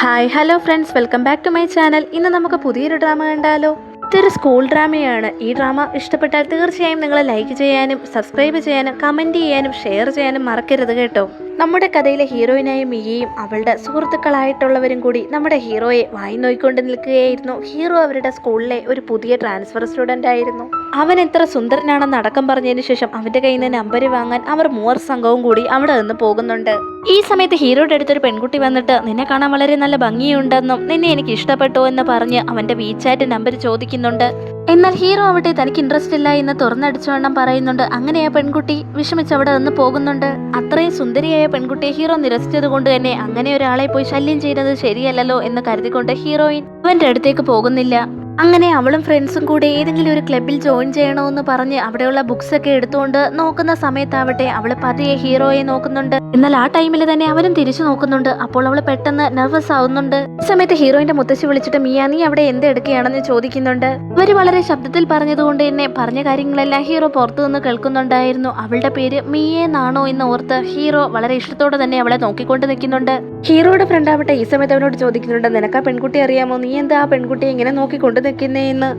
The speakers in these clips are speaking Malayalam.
Hi hello friends, welcome back to my channel. ഇന്ന് നമുക്ക് പുതിയൊരു ഡ്രാമ കണ്ടാലോ? ഇതൊരു സ്കൂൾ ഡ്രാമയാണ്. ഈ ഡ്രാമ ഇഷ്ടപ്പെട്ടാൽ തീർച്ചയായും നിങ്ങൾ ലൈക്ക് ചെയ്യാനും സബ്സ്ക്രൈബ് ചെയ്യാനും കമൻറ്റ് ചെയ്യാനും ഷെയർ ചെയ്യാനും മറക്കരുത് കേട്ടോ. നമ്മുടെ കഥയിലെ ഹീറോയിനായ മിയയും അവളുടെ സുഹൃത്തുക്കളായിട്ടുള്ളവരും കൂടി നമ്മുടെ ഹീറോയെ വായി നോയിക്കൊണ്ട് നിൽക്കുകയായിരുന്നു. ഹീറോ അവരുടെ സ്കൂളിലെ ഒരു പുതിയ ട്രാൻസ്ഫർ സ്റ്റുഡൻ്റ് ആയിരുന്നു. അവൻ എത്ര സുന്ദരനാണെന്ന് അടക്കം പറഞ്ഞതിന് ശേഷം അവന്റെ കയ്യിൽ നിന്ന് നമ്പർ വാങ്ങാൻ അവർ മൂവർ സംഘവും കൂടി അവിടെ നിന്ന് പോകുന്നുണ്ട്. ഈ സമയത്ത് ഹീറോയുടെ അടുത്തൊരു പെൺകുട്ടി വന്നിട്ട് നിന്നെ കാണാൻ വളരെ നല്ല ഭംഗിയുണ്ടെന്നും നിന്നെ എനിക്ക് ഇഷ്ടപ്പെട്ടോ എന്ന് പറഞ്ഞ് അവന്റെ വീചാറ്റ് നമ്പർ ചോദിക്കുന്നുണ്ട്. എന്നാൽ ഹീറോ അവിടെ തനിക്ക് ഇൻട്രസ്റ്റ് ഇല്ല എന്ന് തുറന്നടിച്ചവണ്ണം പറയുന്നുണ്ട്. അങ്ങനെ ആ പെൺകുട്ടി വിഷമിച്ച് അവിടെ നിന്ന് പോകുന്നുണ്ട്. അത്രയും സുന്ദരിയായ പെൺകുട്ടിയെ ഹീറോ നിരസിച്ചത് കൊണ്ട് തന്നെ അങ്ങനെ ഒരാളെ പോയി ശല്യം ചെയ്യുന്നത് ശരിയല്ലല്ലോ എന്ന് കരുതിക്കൊണ്ട് ഹീറോയിൻ അവന്റെ അടുത്തേക്ക് പോകുന്നില്ല. അങ്ങനെ അവളും ഫ്രണ്ട്സും കൂടെ ഏതെങ്കിലും ഒരു ക്ലബിൽ ജോയിൻ ചെയ്യണമെന്ന് പറഞ്ഞ് അവിടെയുള്ള ബുക്സ് ഒക്കെ എടുത്തുകൊണ്ട് നോക്കുന്ന സമയത്താവട്ടെ അവള് പതിയെ ഹീറോയെ നോക്കുന്നുണ്ട്. എന്നാൽ ആ ടൈമിൽ തന്നെ അവനും തിരിച്ചു നോക്കുന്നുണ്ട്. അപ്പോൾ അവള് പെട്ടെന്ന് നെർവസ് ആവുന്നുണ്ട്. ഈ സമയത്ത് ഹീറോയിന്റെ മുത്തശ്ശി വിളിച്ചിട്ട് മിയ നീ അവിടെ എന്ത് എടുക്കുകയാണെന്ന് ചോദിക്കുന്നുണ്ട്. അവര് വളരെ ശബ്ദത്തിൽ പറഞ്ഞതുകൊണ്ട് തന്നെ പറഞ്ഞ കാര്യങ്ങളെല്ലാം ഹീറോ പുറത്തു നിന്ന് കേൾക്കുന്നുണ്ടായിരുന്നു. അവളുടെ പേര് മിയ എന്നാണോ എന്ന് ഓർത്ത് ഹീറോ വളരെ ഇഷ്ടത്തോടെ തന്നെ അവളെ നോക്കിക്കൊണ്ട് നിൽക്കുന്നുണ്ട്. ഹീറോയുടെ ഫ്രണ്ട് ആവട്ടെ ഈ സമയത്ത് അവനോട് ചോദിക്കുന്നുണ്ട് നിനക്ക് ആ പെൺകുട്ടി അറിയാമോ? നീ എന്താ ആ പെൺകുട്ടിയെ ഇങ്ങനെ നോക്കിക്കൊണ്ട് നിൽക്കുന്നേന്ന്.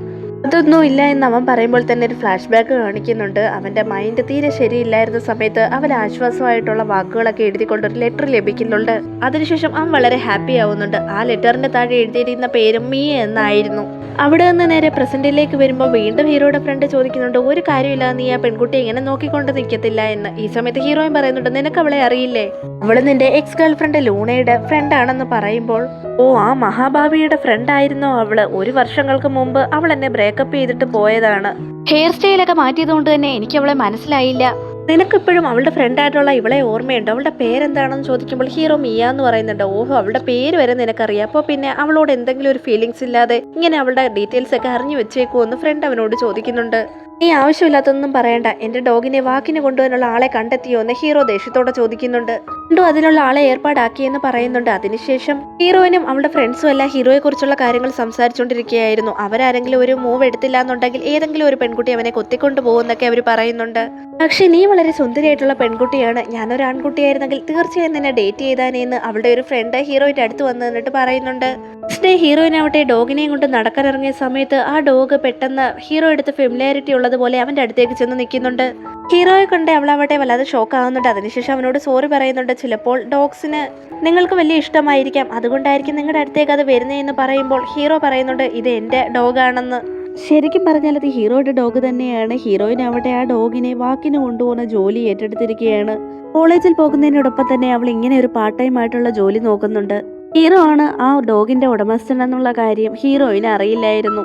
അതൊന്നും ഇല്ല എന്ന് അവൻ പറയുമ്പോൾ തന്നെ ഒരു ഫ്ലാഷ് ബാക്ക് കാണിക്കുന്നുണ്ട്. അവന്റെ മൈൻഡ് തീരെ ശരിയില്ലായിരുന്ന സമയത്ത് അവൻ ആശ്വാസമായിട്ടുള്ള വാക്കുകളൊക്കെ എഴുതിക്കൊണ്ട് ഒരു ലെറ്റർ ലഭിക്കുന്നുണ്ട്. അതിനുശേഷം അവൻ വളരെ ഹാപ്പി ആവുന്നുണ്ട്. ആ ലെറ്ററിന്റെ താഴെ എഴുതിയിരിക്കുന്ന പേരും മിയ എന്നായിരുന്നു. അവിടെ നിന്ന് നേരെ പ്രസന്റിലേക്ക് വരുമ്പോൾ വീണ്ടും ഹീറോയുടെ ഫ്രണ്ട് ചോദിക്കുന്നുണ്ട് ഒരു കാര്യമില്ല നീ ആ പെൺകുട്ടി എങ്ങനെ നോക്കിക്കൊണ്ട് നിൽക്കത്തില്ല എന്ന്. ഈ സമയത്ത് ഹീറോയും പറയുന്നുണ്ട് നിനക്ക് അവളെ അറിയില്ലേ? അവള് നിന്റെ എക്സ് ഗേൾ ഫ്രണ്ട് ലൂണയുടെ ഫ്രണ്ട് ആണെന്ന് പറയുമ്പോൾ ഓ ആ മഹാഭാവിയുടെ ഫ്രണ്ട് ആയിരുന്നോ അവള്? ഒരു വർഷങ്ങൾക്ക് മുമ്പ് അവൾ എന്നെ ബ്രേക്കപ്പ് ചെയ്തിട്ട് പോയതാണ്. ഹെയർ സ്റ്റൈലൊക്കെ മാറ്റിയത് കൊണ്ട് തന്നെ എനിക്ക് അവളെ മനസ്സിലായില്ല. നിനക്കിപ്പോഴും അവളുടെ ഫ്രണ്ടായിട്ടുള്ള ഇവളെ ഓർമ്മയുണ്ട്? അവളുടെ പേരെന്താണെന്ന് ചോദിക്കുമ്പോൾ ഹീറോ മിയ എന്ന് പറയുന്നുണ്ട്. ഓഹോ അവളുടെ പേര് വരെ നിനക്കറിയാം. അപ്പോൾ പിന്നെ അവളോട് എന്തെങ്കിലും ഒരു ഫീലിങ്സ് ഇല്ലാതെ ഇങ്ങനെ അവളുടെ ഡീറ്റെയിൽസ് ഒക്കെ അറിഞ്ഞു വെച്ചേക്കുമെന്ന് ഫ്രണ്ട് അവനോട് ചോദിക്കുന്നുണ്ട്. നീ ആവശ്യമില്ലാത്തൊന്നും പറയണ്ട, എന്റെ ഡോഗിനെ വാക്കിന് കൊണ്ടുവരാനുള്ള ആളെ കണ്ടെത്തിയോ എന്ന് ഹീറോ ദേഷ്യത്തോടെ ചോദിക്കുന്നുണ്ട്. വീണ്ടും അതിനുള്ള ആളെ ഏർപ്പാടാക്കിയെന്ന് പറയുന്നുണ്ട്. അതിനുശേഷം ഹീറോയിനും അവളുടെ ഫ്രണ്ട്സും എല്ലാം ഹീറോയെ കുറിച്ചുള്ള കാര്യങ്ങൾ സംസാരിച്ചുകൊണ്ടിരിക്കുകയായിരുന്നു. അവരാരെങ്കിലും ഒരു മൂവ് എടുത്തില്ല എന്നുണ്ടെങ്കിൽ ഏതെങ്കിലും ഒരു പെൺകുട്ടി അവനെ കൊത്തിക്കൊണ്ടു പോകുന്നൊക്കെ അവർ പറയുന്നുണ്ട്. പക്ഷെ നീ വളരെ സുന്ദരിയായിട്ടുള്ള പെൺകുട്ടിയാണ്, ഞാനൊരു ആൺകുട്ടിയായിരുന്നെങ്കിൽ തീർച്ചയായും നിന്നെ ഡേറ്റ് ചെയ്താനേന്ന് അവളുടെ ഒരു ഫ്രണ്ട് ഹീറോയിന്റെ അടുത്ത് വന്ന് നിന്നിട്ട് പറയുന്നുണ്ട്. നെക്സ്റ്റ് ഡേ ഹീറോയിനാവട്ടെ ഡോഗിനെയും കൊണ്ട് നടക്കാനിറങ്ങിയ സമയത്ത് ആ ഡോഗ് പെട്ടെന്ന് ഹീറോ എടുത്ത് ഫെമിലിയാരിറ്റി ഉള്ളതുപോലെ അവന്റെ അടുത്തേക്ക് ചെന്ന് നിൽക്കുന്നുണ്ട്. ഹീറോയെ കൊണ്ട് അവളാവട്ടെ വല്ലാതെ ഷോക്ക് ആവുന്നുണ്ട്. അതിനുശേഷം അവനോട് സോറി പറയുന്നുണ്ട്. ചിലപ്പോൾ ഡോഗ്സിന് നിങ്ങൾക്ക് വലിയ ഇഷ്ടമായിരിക്കാം, അതുകൊണ്ടായിരിക്കും നിങ്ങളുടെ അടുത്തേക്ക് അത് വരുന്നതെന്ന് പറയുമ്പോൾ ഹീറോ പറയുന്നുണ്ട് ഇത് എന്റെ ഡോഗാണെന്ന്. ശരിക്കും പറഞ്ഞാൽ അത് ഹീറോയുടെ ഡോഗ് തന്നെയാണ്. ഹീറോയിനാവട്ടെ ആ ഡോഗിനെ വാക്കിന് കൊണ്ടുപോകുന്ന ജോലി ഏറ്റെടുത്തിരിക്കുകയാണ്. കോളേജിൽ പോകുന്നതിനോടൊപ്പം തന്നെ അവൾ ഇങ്ങനെ ഒരു പാർട്ട് ടൈം ആയിട്ടുള്ള ജോലി നോക്കുന്നുണ്ട്. ഹീറോ ആണ് ആ ഡോഗിന്റെ ഉടമസ്ഥൻ എന്നുള്ള കാര്യം ഹീറോയിന് അറിയില്ലായിരുന്നു.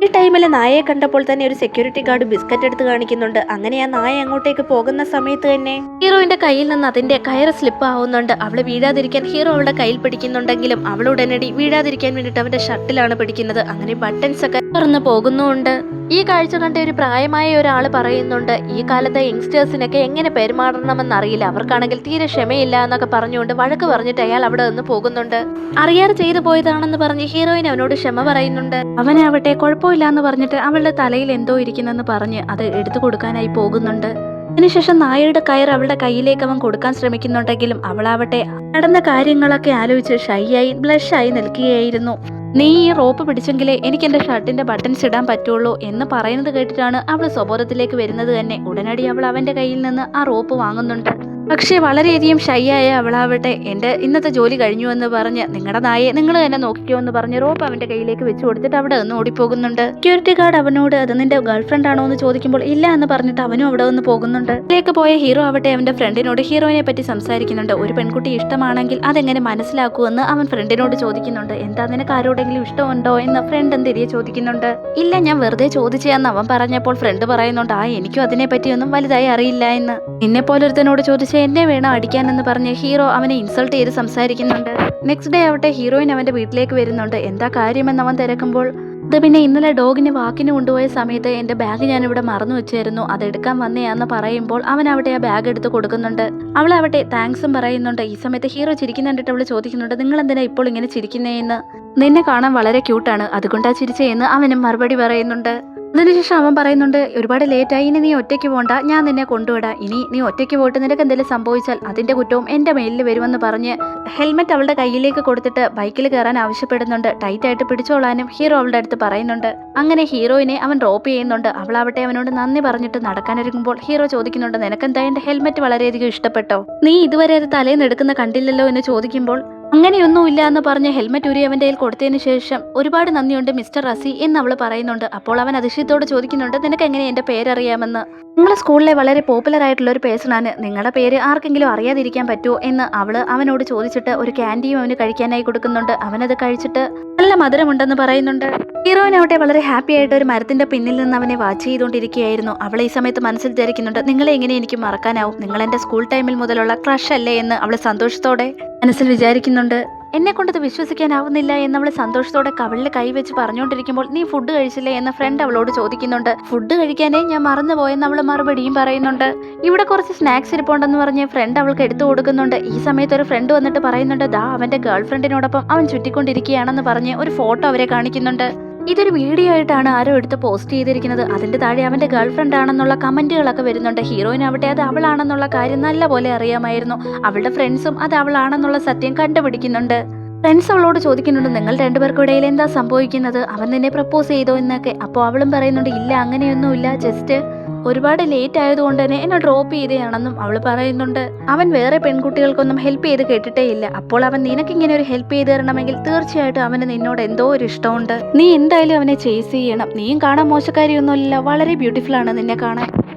ഈ ടൈമിൽ നായയെ കണ്ടപ്പോൾ തന്നെ ഒരു സെക്യൂരിറ്റി ഗാർഡ് ബിസ്ക്കറ്റ് എടുത്ത് കാണിക്കുന്നുണ്ട്. അങ്ങനെ ആ നായ അങ്ങോട്ടേക്ക് പോകുന്ന സമയത്ത് തന്നെ ഹീറോയിന്റെ കയ്യിൽ നിന്ന് അതിന്റെ കയറ് സ്ലിപ്പ് ആവുന്നുണ്ട്. അവള് വീഴാതിരിക്കാൻ ഹീറോ അവളുടെ കയ്യിൽ പിടിക്കുന്നുണ്ടെങ്കിലും അവൾ ഉടനടി വീഴാതിരിക്കാൻ വേണ്ടിയിട്ട് അവന്റെ ഷർട്ടിലാണ് പിടിക്കുന്നത്. അങ്ങനെ ബട്ടൺസ് ഒക്കെ തുറന്നു പോകുന്നുണ്ട്. ഈ കാഴ്ച കണ്ട ഒരു പ്രായമായ ഒരാൾ പറയുന്നുണ്ട് ഈ കാലത്തെ യങ്സ്റ്റേഴ്സിനൊക്കെ എങ്ങനെ പെരുമാറണമെന്ന് അറിയില്ല, അവർക്കാണെങ്കിൽ തീരെ ക്ഷമയില്ല എന്നൊക്കെ പറഞ്ഞുകൊണ്ട് വഴക്ക് പറഞ്ഞിട്ട് അയാൾ അവിടെ നിന്ന് പോകുന്നുണ്ട്. അറിയാതെ ചെയ്തു പോയതാണെന്ന് പറഞ്ഞ് ഹീറോയിൻ അവനോട് ക്ഷമ പറയുന്നുണ്ട്. അവനാവട്ടെ കുഴപ്പമില്ലാന്ന് പറഞ്ഞിട്ട് അവളുടെ തലയിൽ എന്തോ ഇരിക്കുന്നെന്ന് പറഞ്ഞ് അത് എടുത്തു കൊടുക്കാനായി പോകുന്നുണ്ട്. അതിനുശേഷം നായയുടെ കയർ അവളുടെ കയ്യിലേക്ക് അവൻ കൊടുക്കാൻ ശ്രമിക്കുന്നുണ്ടെങ്കിലും അവളാവട്ടെ നടന്ന കാര്യങ്ങളൊക്കെ ആലോചിച്ച് ഷൈയായി ബ്ലഷായി നിൽക്കുകയായിരുന്നു. നീ ഈ റോപ്പ് പിടിച്ചെങ്കിലേ എനിക്ക് എന്റെ ഷർട്ടിന്റെ ബട്ടൺസ് ഇടാൻ പറ്റുള്ളൂ എന്ന് പറയുന്നത് കേട്ടിട്ടാണ് അവൾ സ്വബോധത്തിലേക്ക് വരുന്നത് തന്നെ. ഉടനടി അവൾ അവന്റെ കയ്യിൽ നിന്ന് ആ റോപ്പ് വാങ്ങുന്നുണ്ട്. പക്ഷേ വളരെയധികം ഷൈയായ അവളാവട്ടെ എന്റെ ഇന്നത്തെ ജോലി കഴിഞ്ഞു എന്ന് പറഞ്ഞ് നിങ്ങളുടെ നായെ നിങ്ങൾ തന്നെ നോക്കിക്കോ എന്ന് പറഞ്ഞ് റോപ്പ് അവന്റെ കയ്യിലേക്ക് വെച്ച് കൊടുത്തിട്ട് അവിടെ നിന്ന് ഓടിപ്പോകുന്നുണ്ട്. സെക്യൂരിറ്റി ഗാർഡ് അവനോട് അത് നിന്റെ ഗേൾഫ്രണ്ട് ആണോ എന്ന് ചോദിക്കുമ്പോൾ ഇല്ല എന്ന് പറഞ്ഞിട്ട് അവനും അവിടെ നിന്ന് പോകുന്നുണ്ട്. അതിലേക്ക് പോയ ഹീറോ ആവട്ടെ അവന്റെ ഫ്രണ്ടിനോട് ഹീറോയിനെ പറ്റി സംസാരിക്കുന്നുണ്ട്. ഒരു പെൺകുട്ടി ഇഷ്ടമാണെങ്കിൽ അതെങ്ങനെ മനസ്സിലാക്കുമെന്ന് അവൻ ഫ്രണ്ടിനോട് ചോദിക്കുന്നുണ്ട്. എന്താ നിനക്ക് ആരോടെങ്കിലും ഇഷ്ടമുണ്ടോ എന്ന് ഫ്രണ്ട് തിരികെ ചോദിക്കുന്നുണ്ട്. ഇല്ല ഞാൻ വെറുതെ ചോദിച്ചെന്ന് അവൻ പറഞ്ഞപ്പോൾ ഫ്രണ്ട് പറയുന്നുണ്ട് എനിക്കും അതിനെ പറ്റിയൊന്നും വലുതായി അറിയില്ല എന്ന്. നിന്നെ പോലൊരുത്തനോട് ചോദിച്ച എന്നെ വേണം അടിക്കാനെന്ന് പറഞ്ഞ് ഹീറോ അവനെ ഇൻസൾട്ട് ചെയ്ത് സംസാരിക്കുന്നുണ്ട്. നെക്സ്റ്റ് ഡേ ആവട്ടെ ഹീറോയിൻ അവന്റെ വീട്ടിലേക്ക് വരുന്നുണ്ട്. എന്താ കാര്യമെന്ന് അവൻ തിരക്കുമ്പോൾ അത് പിന്നെ ഇന്നലെ ഡോഗിനെ വാക്കിന് കൊണ്ടുപോയ സമയത്ത് എന്റെ ബാഗ് ഞാൻ ഇവിടെ മറന്നു വെച്ചായിരുന്നു, അതെടുക്കാൻ വന്നയാന്ന് പറയുമ്പോൾ അവൻ അവിടെ ആ ബാഗ് എടുത്ത് കൊടുക്കുന്നുണ്ട്. അവളാവട്ടെ താങ്ക്സും പറയുന്നുണ്ട്. ഈ സമയത്ത് ഹീറോ ചിരിക്കുന്നുണ്ടിട്ട് അവള് ചോദിക്കുന്നുണ്ട് നിങ്ങൾ എന്തിനാ ഇപ്പോൾ ഇങ്ങനെ ചിരിക്കുന്നേന്ന്? നിന്നെ കാണാൻ വളരെ ക്യൂട്ടാണ്, അതുകൊണ്ടാ ചിരിച്ചേന്ന് അവനും മറുപടി പറയുന്നുണ്ട്. അതിനുശേഷം അവൻ പറയുന്നുണ്ട്, ഒരുപാട് ലേറ്റായി, ഇനി നീ ഒറ്റയ്ക്ക് പോകണ്ട, ഞാൻ നിന്നെ കൊണ്ടുവിടാം. ഇനി നീ ഒറ്റയ്ക്ക് പോയിട്ട് നിനക്ക് എന്തെങ്കിലും സംഭവിച്ചാൽ അതിന്റെ കുറ്റവും എന്റെ മേലിൽ വരുമെന്ന് പറഞ്ഞ് ഹെൽമെറ്റ് അവളുടെ കയ്യിലേക്ക് കൊടുത്തിട്ട് ബൈക്കിൽ കയറാൻ ആവശ്യപ്പെടുന്നുണ്ട്. ടൈറ്റായിട്ട് പിടിച്ചോളാനും ഹീറോ അവളുടെ അടുത്ത് പറയുന്നുണ്ട്. അങ്ങനെ ഹീറോയിനെ അവൻ ഡ്രോപ്പ് ചെയ്യുന്നുണ്ട്. അവളാവട്ടെ അവനോട് നന്ദി പറഞ്ഞിട്ട് നടക്കാനൊരുങ്ങുമ്പോൾ ഹീറോ ചോദിക്കുന്നുണ്ട്, നിനക്കെന്താ എന്റെ ഹെൽമെറ്റ് വളരെയധികം ഇഷ്ടപ്പെട്ടോ? നീ ഇതുവരെ അത് തലേന്ന് എടുക്കുന്ന കണ്ടില്ലല്ലോ എന്ന് ചോദിക്കുമ്പോൾ അങ്ങനെയൊന്നുമില്ല എന്ന് പറഞ്ഞ് ഹെൽമെറ്റ് ഊരി അവന്റെ കയ്യിൽ കൊടുത്തതിന് ശേഷം ഒരുപാട് നന്ദിയുണ്ട് മിസ്റ്റർ റസി എന്ന് അവൾ പറയുന്നുണ്ട്. അപ്പോൾ അവൻ അതിശയത്തോട് ചോദിക്കുന്നുണ്ട്, നിനക്ക് എങ്ങനെ എന്റെ പേരറിയാമെന്ന്? നിങ്ങളുടെ സ്കൂളിലെ വളരെ പോപ്പുലർ ആയിട്ടുള്ള ഒരു പേഴ്സണാണ്, നിങ്ങളുടെ പേര് ആർക്കെങ്കിലും അറിയാതിരിക്കാൻ പറ്റുമോ എന്ന് അവനോട് ചോദിച്ചിട്ട് ഒരു ക്യാൻഡിയും അവന് കഴിക്കാനായി കൊടുക്കുന്നുണ്ട്. അവനത് കഴിച്ചിട്ട് നല്ല മധുരമുണ്ടെന്ന് പറയുന്നുണ്ട്. ഹീറോയിനാവട്ടെ വളരെ ഹാപ്പി ആയിട്ട് ഒരു മരത്തിന്റെ പിന്നിൽ നിന്ന് അവനെ വാച്ച് ചെയ്തുകൊണ്ടിരിക്കുകയായിരുന്നു. അവൾ ഈ സമയത്ത് മനസ്സിൽ ധരിക്കുന്നുണ്ട്, നിങ്ങളെ എങ്ങനെ എനിക്ക് മറക്കാനാവും, നിങ്ങൾ എന്റെ സ്കൂൾ ടൈമിൽ മുതലുള്ള ക്രഷ് അല്ലേ എന്ന് അവൾ സന്തോഷത്തോടെ മനസ്സിൽ വിചാരിക്കുന്നുണ്ട്. എന്നെ കൊണ്ടത് വിശ്വസിക്കാനാവുന്നില്ല എന്ന് അവൾ സന്തോഷത്തോടെ കവിളിൽ കൈവച്ച് പറഞ്ഞുകൊണ്ടിരിക്കുമ്പോൾ, നീ ഫുഡ് കഴിച്ചില്ലേ എന്ന് ഫ്രണ്ട് അവളോട് ചോദിക്കുന്നുണ്ട്. ഫുഡ് കഴിക്കാനേ ഞാൻ മറന്നുപോയെന്ന് അവൾ മറുപടിയും പറയുന്നുണ്ട്. ഇവിടെ കുറച്ച് സ്നാക്സ് ഇരിപ്പുണ്ടെന്ന് പറഞ്ഞ് ഫ്രണ്ട് അവൾക്ക് എടുത്തു കൊടുക്കുന്നുണ്ട്. ഈ സമയത്ത് ഒരു ഫ്രണ്ട് വന്നിട്ട് പറയുന്നുണ്ട്, ദാ അവന്റെ ഗേൾ ഫ്രണ്ടിനോടൊപ്പം അവൻ ചുറ്റിക്കൊണ്ടിരിക്കുകയാണെന്ന് പറഞ്ഞ് ഒരു ഫോട്ടോ അവരെ കാണിക്കുന്നുണ്ട്. ഇതൊരു വീഡിയോ ആയിട്ടാണ് ആരോ എടുത്ത് പോസ്റ്റ് ചെയ്തിരിക്കുന്നത്. അതിന്റെ താഴെ അവന്റെ ഗേൾ ഫ്രണ്ട് ആണെന്നുള്ള കമന്റുകളൊക്കെ വരുന്നുണ്ട്. ഹീറോയിനാവട്ടെ അത് അവളാണെന്നുള്ള കാര്യം നല്ല പോലെ അറിയാമായിരുന്നു. അവളുടെ ഫ്രണ്ട്സും അത് അവളാണെന്നുള്ള സത്യം കണ്ടുപിടിക്കുന്നുണ്ട്. ഫ്രണ്ട്സ് അവളോട് ചോദിക്കുന്നുണ്ട്, നിങ്ങൾ രണ്ടുപേർക്കും ഇടയിൽ എന്താ സംഭവിക്കുന്നത്, അവൻ നിന്നെ പ്രപ്പോസ് ചെയ്തോ എന്നൊക്കെ. അപ്പോൾ അവളും പറയുന്നുണ്ട്, ഇല്ല അങ്ങനെയൊന്നുമില്ല, ജസ്റ്റ് ഒരുപാട് ലേറ്റ് ആയതുകൊണ്ട് തന്നെ എന്നെ ഡ്രോപ്പ് ചെയ്തതാണെന്നും അവൾ പറയുന്നുണ്ട്. അവൻ വേറെ പെൺകുട്ടികൾക്കൊന്നും ഹെൽപ്പ് ചെയ്ത് കേട്ടിട്ടേ ഇല്ല. അപ്പോൾ അവൻ നിനക്കിങ്ങനെ ഒരു ഹെൽപ്പ് ചെയ്ത് തരണമെങ്കിൽ തീർച്ചയായിട്ടും അവന് നിന്നോട് എന്തോ ഒരു ഇഷ്ടമുണ്ട്. നീ എന്തായാലും അവനെ ചേസ് ചെയ്യണം. നീയും കാണാൻ മോശക്കാരിയൊന്നുമില്ല, വളരെ ബ്യൂട്ടിഫുൾ ആണ് നിന്നെ കാണാൻ.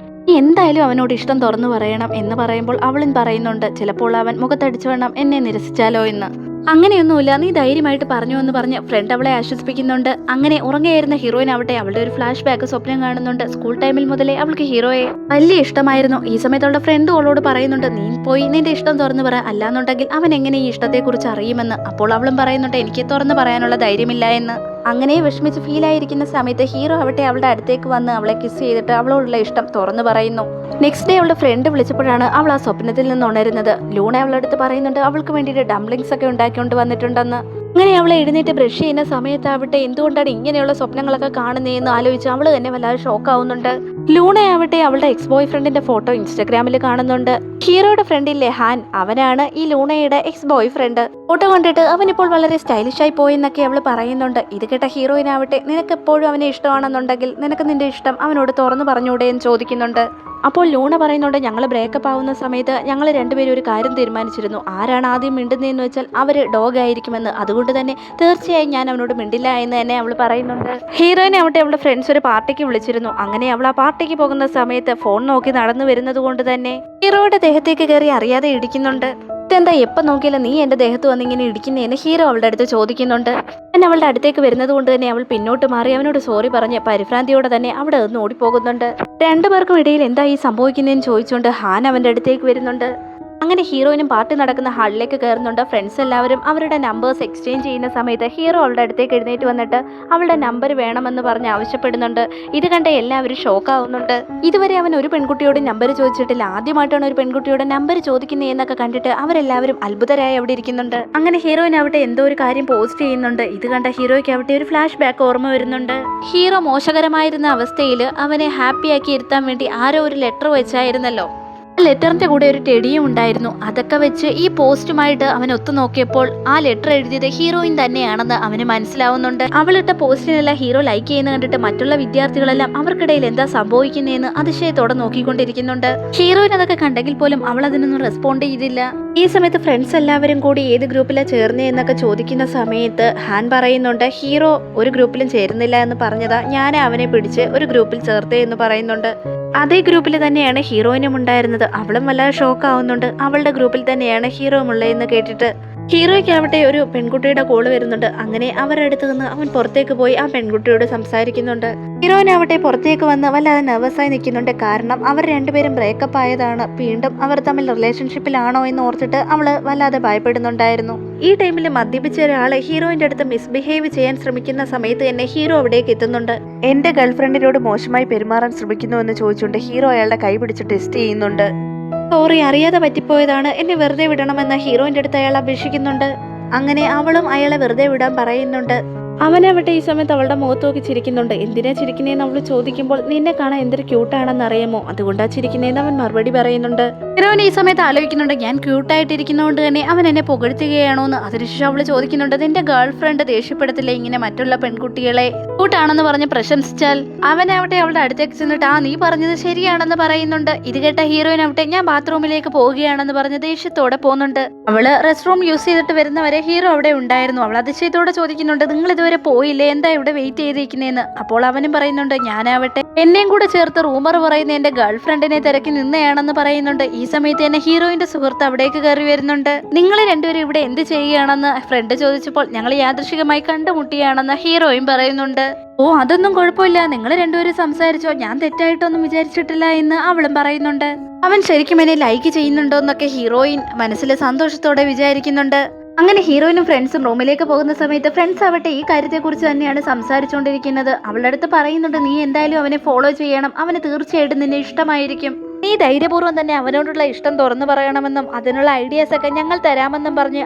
നീ എന്തായാലും അവനോട് ഇഷ്ടം തുറന്നു പറയണം എന്ന് പറയുമ്പോൾ അവളും പറയുന്നുണ്ട്, ചിലപ്പോൾ അവൻ മുഖത്തടിച്ചു വേണം എന്നെ നിരസിച്ചാലോ എന്ന്. അങ്ങനെയൊന്നുമില്ല, നീ ധൈര്യമായിട്ട് പറഞ്ഞു എന്ന് പറഞ്ഞ് ഫ്രണ്ട് അവളെ ആശ്വസിപ്പിക്കുന്നുണ്ട്. അങ്ങനെ ഉറങ്ങിയായിരുന്ന ഹീറോയിൻ ആവട്ടെ അവളുടെ ഒരു ഫ്ലാഷ് ബാക്ക് സ്വപ്നം കാണുന്നുണ്ട്. സ്കൂൾ ടൈമിൽ മുതലേ അവൾക്ക് ഹീറോയെ വലിയ ഇഷ്ടമായിരുന്നു. ഈ സമയത്ത് അവളുടെ ഫ്രണ്ട് അവളോട് പറയുന്നുണ്ട്, നീ പോയി നിന്റെ ഇഷ്ടം തുറന്നു പറ, അല്ലാന്നുണ്ടെങ്കിൽ അവൻ എങ്ങനെ ഈ ഇഷ്ടത്തെക്കുറിച്ച് അറിയുമെന്ന്. അപ്പോൾ അവളും പറയുന്നുണ്ട്, എനിക്ക് തുറന്നു പറയാനുള്ള ധൈര്യമില്ല എന്ന്. അങ്ങനെ വിഷമിച്ച് ഫീലായിരിക്കുന്ന സമയത്ത് ഹീറോ ആവട്ടെ അവളുടെ അടുത്തേക്ക് വന്ന് അവളെ കിസ് ചെയ്തിട്ട് അവളോടുള്ള ഇഷ്ടം തുറന്നു പറയുന്നു. നെക്സ്റ്റ് ഡേ അവളുടെ ഫ്രണ്ട് വിളിച്ചപ്പോഴാണ് അവൾ ആ സ്വപ്നത്തിൽ നിന്ന് ഉണരുന്നത്. ലൂണ അവളുടെ അടുത്ത് പറയുന്നുണ്ട്, അവൾക്ക് വേണ്ടിയിട്ട് ഡംപ്ലിങ്സ് ഒക്കെ ഉണ്ടാക്കിക്കൊണ്ട് വന്നിട്ടുണ്ടെന്ന്. അങ്ങനെ അവളെ എഴുന്നേറ്റ് ബ്രഷ് ചെയ്യുന്ന സമയത്താവട്ടെ എന്തുകൊണ്ടാണ് ഇങ്ങനെയുള്ള സ്വപ്നങ്ങളൊക്കെ കാണുന്നതെന്ന് ആലോചിച്ച് അവള് തന്നെ വല്ലാതെ ഷോക്കാവുന്നുണ്ട്. ലൂണയാവട്ടെ അവളുടെ എക്സ് ബോയ് ഫ്രണ്ടിന്റെ ഫോട്ടോ ഇൻസ്റ്റാഗ്രാമിൽ കാണുന്നുണ്ട്. ഹീറോയുടെ ഫ്രണ്ടില്ലേ ഹാൻ, അവനാണ് ഈ ലൂണയുടെ എക്സ് ബോയ് ഫ്രണ്ട്. ഫോട്ടോ കണ്ടിട്ട് അവനിപ്പോൾ വളരെ സ്റ്റൈലിഷ് ആയി പോയെന്നൊക്കെ അവള് പറയുന്നുണ്ട്. ഇത് കേട്ട ഹീറോയിനാവട്ടെ, നിനക്ക് എപ്പോഴും അവനെ ഇഷ്ടമാണെന്നുണ്ടെങ്കിൽ നിനക്ക് നിന്റെ ഇഷ്ടം അവനോട് തുറന്നു പറഞ്ഞൂടെ എന്ന് ചോദിക്കുന്നുണ്ട്. അപ്പോൾ ലൂണ പറയുന്നുണ്ട്, ഞങ്ങൾ ബ്രേക്കപ്പ് ആവുന്ന സമയത്ത് ഞങ്ങൾ രണ്ടുപേരും ഒരു കാര്യം തീരുമാനിച്ചിരുന്നു. ആരാണ് ആദ്യം മിണ്ടുന്നതെന്ന് വെച്ചാൽ അവര് ഡോഗ് ആയിരിക്കുമെന്ന്. അതുകൊണ്ട് തന്നെ തീർച്ചയായും ഞാൻ അവനോട് മിണ്ടില്ല എന്ന് തന്നെ അവൾ പറയുന്നുണ്ട്. ഹീറോയിനെ ആവട്ടെ അവളുടെ ഫ്രണ്ട്സ് ഒരു പാർട്ടിക്ക് വിളിച്ചിരുന്നു. അങ്ങനെ അവൾ ആ പാർട്ടിക്ക് പോകുന്ന സമയത്ത് ഫോൺ നോക്കി നടന്നു വരുന്നത് കൊണ്ട് തന്നെ ഹീറോയുടെ ദേഹത്തേക്ക് കയറി അറിയാതെ ഇടിക്കുന്നുണ്ട്. ഇതെന്താ എപ്പോൾ നോക്കിയാലും നീ എൻ്റെ ദേഹത്ത് വന്ന് ഇങ്ങനെ ഇടിക്കുന്നതെന്ന് ഹീറോ അവളുടെ അടുത്ത് ചോദിക്കുന്നുണ്ട്. അവൻ അവളുടെ അടുത്തേക്ക് വരുന്നത് കൊണ്ട് തന്നെ അവൾ പിന്നോട്ട് മാറി അവനോട് സോറി പറഞ്ഞ് പരിഭ്രാന്തിയോടെ തന്നെ അവിടെ നിന്ന് ഓടിപ്പോകുന്നുണ്ട്. രണ്ടുപേർക്കും ഇടയിൽ എന്താ ഈ സംഭവിക്കുന്നതെന്ന് ചോദിച്ചുകൊണ്ട് ഹാൻ അവൻ്റെ അടുത്തേക്ക് വരുന്നുണ്ട്. അങ്ങനെ ഹീറോയിനും പാർട്ടി നടക്കുന്ന ഹാളിലേക്ക് കയറുന്നുണ്ട്. ഫ്രണ്ട്സ് എല്ലാവരും അവരുടെ നമ്പേഴ്സ് എക്സ്ചേഞ്ച് ചെയ്യുന്ന സമയത്ത് ഹീറോ അവളുടെ അടുത്തേക്ക് എഴുന്നേറ്റ് വന്നിട്ട് അവളുടെ നമ്പർ വേണമെന്ന് പറഞ്ഞ് ആവശ്യപ്പെടുന്നുണ്ട്. ഇത് കണ്ട എല്ലാവരും ഷോക്കാവുന്നുണ്ട്. ഇതുവരെ അവൻ ഒരു പെൺകുട്ടിയോട് നമ്പർ ചോദിച്ചിട്ടില്ല, ആദ്യമായിട്ടാണ് ഒരു പെൺകുട്ടിയോട് നമ്പർ ചോദിക്കുന്നത് എന്നൊക്കെ കണ്ടിട്ട് അവരെല്ലാവരും അത്ഭുതരായി അവിടെ ഇരിക്കുന്നുണ്ട്. അങ്ങനെ ഹീറോയിൻ ആവട്ടെ എന്തോ ഒരു കാര്യം പോസ്റ്റ് ചെയ്യുന്നുണ്ട്. ഇത് കണ്ട ഹീറോയ്ക്ക് ആവട്ടെ ഒരു ഫ്ലാഷ് ബാക്ക് ഓർമ്മ വരുന്നുണ്ട്. ഹീറോ മോശകരമായിരുന്ന അവസ്ഥയിൽ അവനെ ഹാപ്പിയാക്കി ഇരുത്താൻ വേണ്ടി ആരോ ഒരു ലെറ്റർ വെച്ചായിരുന്നല്ലോ. ലെറ്ററിന്റെ കൂടെ ഒരു ടെഡിയും ഉണ്ടായിരുന്നു. അതൊക്കെ വെച്ച് ഈ പോസ്റ്റുമായിട്ട് അവൻ ഒത്തു നോക്കിയപ്പോൾ ആ ലെറ്റർ എഴുതിയത് ഹീറോയിൻ തന്നെയാണെന്ന് അവന് മനസ്സിലാവുന്നുണ്ട്. അവളിട്ട പോസ്റ്റിനെല്ലാം ഹീറോ ലൈക്ക് ചെയ്യുന്ന കണ്ടിട്ട് മറ്റുള്ള വിദ്യാർത്ഥികളെല്ലാം അവർക്കിടയിൽ എന്താ സംഭവിക്കുന്നതെന്ന് അതിശയത്തോടെ നോക്കിക്കൊണ്ടിരിക്കുന്നുണ്ട്. ഹീറോയിൻ അതൊക്കെ കണ്ടെങ്കിൽ പോലും അവൾ അതിനൊന്നും റെസ്പോണ്ട് ചെയ്തില്ല. ഈ സമയത്ത് ഫ്രണ്ട്സ് എല്ലാവരും കൂടി ഏത് ഗ്രൂപ്പിലാണ് ചേർന്നേ എന്നൊക്കെ ചോദിക്കുന്ന സമയത്ത് ഹാൻ പറയുന്നുണ്ട്, ഹീറോ ഒരു ഗ്രൂപ്പിലും ചേരുന്നില്ല എന്ന് പറഞ്ഞതാ, ഞാൻ അവനെ പിടിച്ച് ഒരു ഗ്രൂപ്പിൽ ചേർത്തേ എന്ന് പറയുന്നുണ്ട്. അതേ ഗ്രൂപ്പിൽ തന്നെയാണ് ഹീറോയിനും ഉണ്ടായിരുന്നത്. അവളും വല്ലാതെ ഷോക്ക് ആവുന്നുണ്ട്. അവളുടെ ഗ്രൂപ്പിൽ തന്നെയാണ് ഹീറോ ഉള്ളതെന്ന് കേട്ടിട്ട്. ഹീറോയ്ക്ക് ആവട്ടെ ഒരു പെൺകുട്ടിയുടെ കോള് വരുന്നുണ്ട്. അങ്ങനെ അവരുടെ അടുത്ത് നിന്ന് അവൻ പുറത്തേക്ക് പോയി ആ പെൺകുട്ടിയോട് സംസാരിക്കുന്നുണ്ട്. ഹീറോയിനാവട്ടെ പുറത്തേക്ക് വന്ന് വല്ലാതെ നെർവസായി നിൽക്കുന്നുണ്ട്. കാരണം അവർ രണ്ടുപേരും ബ്രേക്കപ്പ് ആയതാണ്. വീണ്ടും അവർ തമ്മിൽ റിലേഷൻഷിപ്പിലാണോ എന്ന് ഓർത്തിട്ട് അവള് വല്ലാതെ ഭയപ്പെടുന്നുണ്ടായിരുന്നു. ഈ ടൈമിൽ മദ്യപിച്ച ഒരാള് ഹീറോയിന്റെ അടുത്ത് മിസ്ബിഹേവ് ചെയ്യാൻ ശ്രമിക്കുന്ന സമയത്ത് തന്നെ ഹീറോ അവിടേക്ക് എത്തുന്നുണ്ട്. എന്റെ ഗേൾഫ്രണ്ടിനോട് മോശമായി പെരുമാറാൻ ശ്രമിക്കുന്നു എന്ന് ചോദിച്ചുകൊണ്ട് ഹീറോ അയാളുടെ കൈ പിടിച്ച് ടെസ്റ്റ് ചെയ്യുന്നുണ്ട്. സോറി, അറിയാതെ പറ്റിപ്പോയതാണ്, എന്നെ വെറുതെ വിടണമെന്ന് ഹീറോയിന്റെ അടുത്ത് അയാൾ അപേക്ഷിക്കുന്നുണ്ട്. അങ്ങനെ അവളും അയാളെ വെറുതെ വിടാൻ പറയുന്നുണ്ട്. അവനവട്ടെ ഈ സമയത്ത് അവളുടെ മുഖത്ത് നോക്കി ചിരിക്കുന്നുണ്ട്. എന്തിനാ ചിരിക്കുന്നതെന്ന് അവൾ ചോദിക്കുമ്പോൾ നിന്നെ കാണാൻ എന്തൊരു ക്യൂട്ടാണെന്ന് അറിയാമോ, അതുകൊണ്ടാ ചിരിക്കുന്നതെന്ന് അവൻ മറുപടി പറയുന്നുണ്ട്. ഹീറോയിൻ ഈ സമയത്ത് ആലോചിക്കുന്നുണ്ട് ഞാൻ ക്യൂട്ടായിട്ടിരിക്കുന്നതുകൊണ്ട് തന്നെ അവൻ എന്നെ പുകഴ്ത്തുകയാണോ എന്ന്. അതിനുശേഷം അവൾ ചോദിക്കുന്നുണ്ട് നിന്റെ ഗേൾ ഫ്രണ്ട് ദേഷ്യപ്പെടത്തില്ലേ ഇങ്ങനെ മറ്റുള്ള പെൺകുട്ടികളെ ക്യൂട്ടാണെന്ന് പറഞ്ഞ് പ്രശംസിച്ചാൽ? അവനവട്ടെ അവളുടെ അടുത്തേക്ക് ചെന്നിട്ട് ആ നീ പറഞ്ഞത് ശരിയാണെന്ന് പറയുന്നുണ്ട്. ഇത് കേട്ട ഹീറോയിൻ ആവട്ടെ ഞാൻ ബാത്റൂമിലേക്ക് പോവുകയാണെന്ന് പറഞ്ഞ് ദേഷ്യത്തോടെ പോകുന്നുണ്ട്. അവള് റെസ്റ്റ് റൂം യൂസ് ചെയ്തിട്ട് വരുന്നവരെ ഹീറോ അവിടെ ഉണ്ടായിരുന്നു. അവൾ അതിശയത്തോടെ ചോദിക്കുന്നുണ്ട് നിങ്ങൾ ഇതുവരെ പോയില്ലേ, എന്താ ഇവിടെ വെയിറ്റ് ചെയ്തിരിക്കുന്നേന്ന്. അപ്പോൾ അവനും പറയുന്നുണ്ട് ഞാനാവട്ടെ എന്നെയും കൂടെ ചേർത്ത് റൂമർ പറയുന്ന എന്റെ ഗേൾ ഫ്രണ്ടിനെ തിരക്കി നിന്നയാണെന്ന് പറയുന്നുണ്ട്. ഈ സമയത്ത് തന്നെ ഹീറോയിന്റെ സുഹൃത്ത് അവിടേക്ക് കയറി വരുന്നുണ്ട്. നിങ്ങൾ രണ്ടുപേരും ഇവിടെ എന്ത് ചെയ്യുകയാണെന്ന് ഫ്രണ്ട് ചോദിച്ചപ്പോൾ ഞങ്ങൾ യാദൃശികമായി കണ്ടുമുട്ടിയാണെന്ന് ഹീറോയും പറയുന്നുണ്ട്. ഓ അതൊന്നും കുഴപ്പമില്ല, നിങ്ങൾ രണ്ടുപേരും സംസാരിച്ചോ, ഞാൻ തെറ്റായിട്ടൊന്നും വിചാരിച്ചിട്ടില്ല എന്ന് അവളും പറയുന്നുണ്ട്. അവൻ ശരിക്കും എന്നെ ലൈക്ക് ചെയ്യുന്നുണ്ടോ എന്നൊക്കെ ഹീറോയിൻ മനസ്സിൽ സന്തോഷത്തോടെ വിചാരിക്കുന്നുണ്ട്. അങ്ങനെ ഹീറോയിനും ഫ്രണ്ട്സും റൂമിലേക്ക് പോകുന്ന സമയത്ത് ഫ്രണ്ട്സ് ആവട്ടെ ഈ കാര്യത്തെക്കുറിച്ച് തന്നെയാണ് സംസാരിച്ചുകൊണ്ടിരിക്കുന്നത്. അവളുടെ അടുത്ത് പറയുന്നുണ്ട് നീ എന്തായാലും അവനെ ഫോളോ ചെയ്യണം, അവന് തീർച്ചയായിട്ടും നിന്നെ ഇഷ്ടമായിരിക്കും. നീ ധൈര്യപൂർവ്വം തന്നെ അവനോടുള്ള ഇഷ്ടം തുറന്നു പറയണമെന്നും അതിനുള്ള ഐഡിയാസ് ഒക്കെ ഞങ്ങൾ തരാമെന്നും പറഞ്ഞ്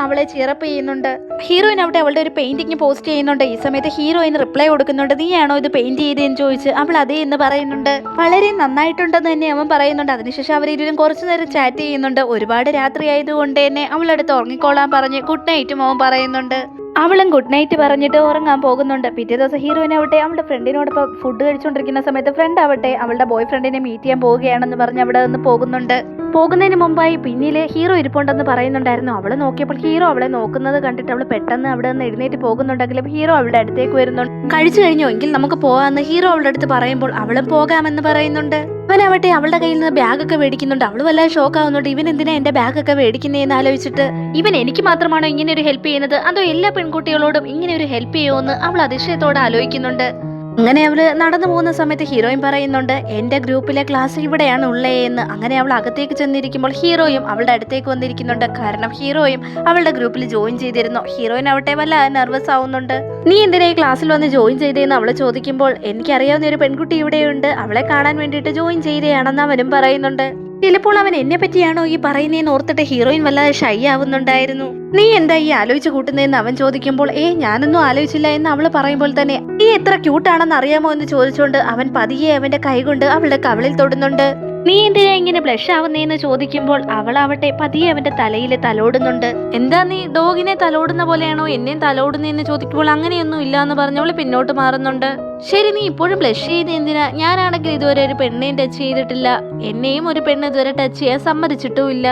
അവളെ ചിറപ്പ് ചെയ്യുന്നുണ്ട്. ഹീറോയിൻ അവിടെ അവളുടെ ഒരു പെയിന്റിങ് പോസ്റ്റ് ചെയ്യുന്നുണ്ട്. ഈ സമയത്ത് ഹീറോയിൻ റിപ്ലൈ കൊടുക്കുന്നുണ്ട് നീയാണോ ഇത് പെയിന്റ് ചെയ്തതെന്ന് ചോദിച്ച്. അവൾ അതേ എന്ന് പറയുന്നുണ്ട്. വളരെ നന്നായിട്ടുണ്ടെന്ന് തന്നെ അവൻ പറയുന്നുണ്ട്. അതിനുശേഷം അവരിരുവരും കുറച്ചു നേരം ചാറ്റ് ചെയ്യുന്നുണ്ട്. ഒരുപാട് രാത്രി ആയതുകൊണ്ട് തന്നെ അവളടുത്ത് ഉറങ്ങിക്കോളാൻ പറഞ്ഞ് ഗുഡ് നൈറ്റും അവൻ പറയുന്നുണ്ട്. അവളും ഗുഡ് നൈറ്റ് പറഞ്ഞിട്ട് ഉറങ്ങാൻ പോകുന്നുണ്ട്. പിറ്റേ ദിവസം ഹീറോയിൻ ആവട്ടെ അവളുടെ ഫ്രണ്ടിനോടൊപ്പം ഫുഡ് കഴിച്ചുകൊണ്ടിരിക്കുന്ന സമയത്ത് ഫ്രണ്ട് ആവട്ടെ അവളുടെ ബോയ് ഫ്രണ്ടിനെ മീറ്റ് ചെയ്യാൻ പോവുകയാണെന്ന് പറഞ്ഞ് അവിടെ നിന്ന് പോകുന്നുണ്ട്. പോകുന്നതിന് മുമ്പായി പിന്നില് ഹീറോ ഇരിപ്പുണ്ടെന്ന് പറയുന്നുണ്ടായിരുന്നു. അവള് നോക്കിയപ്പോൾ ഹീറോ അവളെ നോക്കുന്നത് കണ്ടിട്ട് അവള് പെട്ടെന്ന് അവിടെ നിന്ന് എഴുന്നേറ്റ് പോകുന്നുണ്ടെങ്കിലും ഹീറോ അവളുടെ അടുത്തേക്ക് വരുന്നുണ്ട്. കഴിച്ചു കഴിഞ്ഞോ എങ്കിൽ നമുക്ക് പോകാമെന്ന് ഹീറോ അവളുടെ അടുത്ത് പറയുമ്പോൾ അവളും പോകാമെന്ന് പറയുന്നുണ്ട്. അവനാവട്ടെ അവളുടെ കയ്യിൽ നിന്ന് ബാഗൊക്കെ മേടിക്കുന്നുണ്ട്. അവള് വല്ലാതെ ഷോക്ക് ആവുന്നുണ്ട്. ഇവൻ എന്തിനാ എന്റെ ബാഗൊക്കെ മേടിക്കുന്നതെന്ന് ആലോചിച്ചിട്ട്. ഇവൻ എനിക്ക് മാത്രമാണോ ഇങ്ങനെ ഒരു ഹെൽപ്പ് ചെയ്യുന്നത്, അതോ എല്ലാ പെൺകുട്ടികളോടും ഇങ്ങനെ ഒരു ഹെൽപ്പ് ചെയ്യുമോന്ന് അവൾ അതിശയത്തോടെ ആലോചിക്കുന്നുണ്ട്. അങ്ങനെ അവള് നടന്നു പോകുന്ന സമയത്ത് ഹീറോയിൻ പറയുന്നുണ്ട് എന്റെ ഗ്രൂപ്പിലെ ക്ലാസ് ഇവിടെയാണ് ഉള്ളേ എന്ന്. അങ്ങനെ അവൾ അകത്തേക്ക് ചെന്നിരിക്കുമ്പോൾ ഹീറോയും അവളുടെ അടുത്തേക്ക് വന്നിരിക്കുന്നുണ്ട്. കാരണം ഹീറോയും അവളുടെ ഗ്രൂപ്പിൽ ജോയിൻ ചെയ്തിരുന്നു. ഹീറോയിൻ ആവട്ടെ വല്ല നെർവസ് ആവുന്നുണ്ട്. നീ എന്തിനാ ഈ ക്ലാസ്സിൽ വന്ന് ജോയിൻ ചെയ്തേന്ന് അവള് ചോദിക്കുമ്പോൾ എനിക്കറിയാവുന്ന ഒരു പെൺകുട്ടി ഇവിടെയുണ്ട്, അവളെ കാണാൻ വേണ്ടിയിട്ട് ജോയിൻ ചെയ്തയാണെന്ന് അവനും പറയുന്നുണ്ട്. ചിലപ്പോൾ അവൻ എന്നെ പറ്റിയാണോ ഈ പറയുന്നതെന്ന് ഓർത്തിട്ട് ഹീറോയിൻ വല്ലാതെ ഷൈ ആവുന്നുണ്ടായിരുന്നു. നീ എന്താ ഈ ആലോചിച്ച് കൂട്ടുന്നതെന്ന് അവൻ ചോദിക്കുമ്പോൾ ഞാനൊന്നും ആലോചിച്ചില്ല എന്ന് അവള് പറയുമ്പോൾ തന്നെ നീ എത്ര ക്യൂട്ടാണെന്ന് അറിയാമോ എന്ന് ചോദിച്ചുകൊണ്ട് അവൻ പതിയെ അവന്റെ കൈകൊണ്ട് അവളുടെ കവിളിൽ തൊടുന്നുണ്ട്. നീ എന്തിനാ ഇങ്ങനെ ബ്ലഷ് ആവുന്നേന്ന് ചോദിക്കുമ്പോൾ അവളാവട്ടെ പതിയെ അവന്റെ തലയിൽ തലോടുന്നുണ്ട്. എന്താ നീ ഡോഗിനെ തലോടുന്ന പോലെയാണോ എന്നെയും തലോടുന്നതെന്ന് ചോദിക്കുമ്പോൾ അങ്ങനെയൊന്നും ഇല്ല എന്ന് പറഞ്ഞവള് പിന്നോട്ട് മാറുന്നുണ്ട്. ശരി നീ ഇപ്പോഴും ബ്ലഷ് ചെയ്ത് എന്തിനാ? ഞാനാണെങ്കിൽ ഇതുവരെ ഒരു പെണ്ണിനെയും ടച്ച് ചെയ്തിട്ടില്ല, എന്നെയും ഒരു പെണ്ണ് ഇതുവരെ ടച്ച് ചെയ്യാൻ സമ്മതിച്ചിട്ടുമില്ല.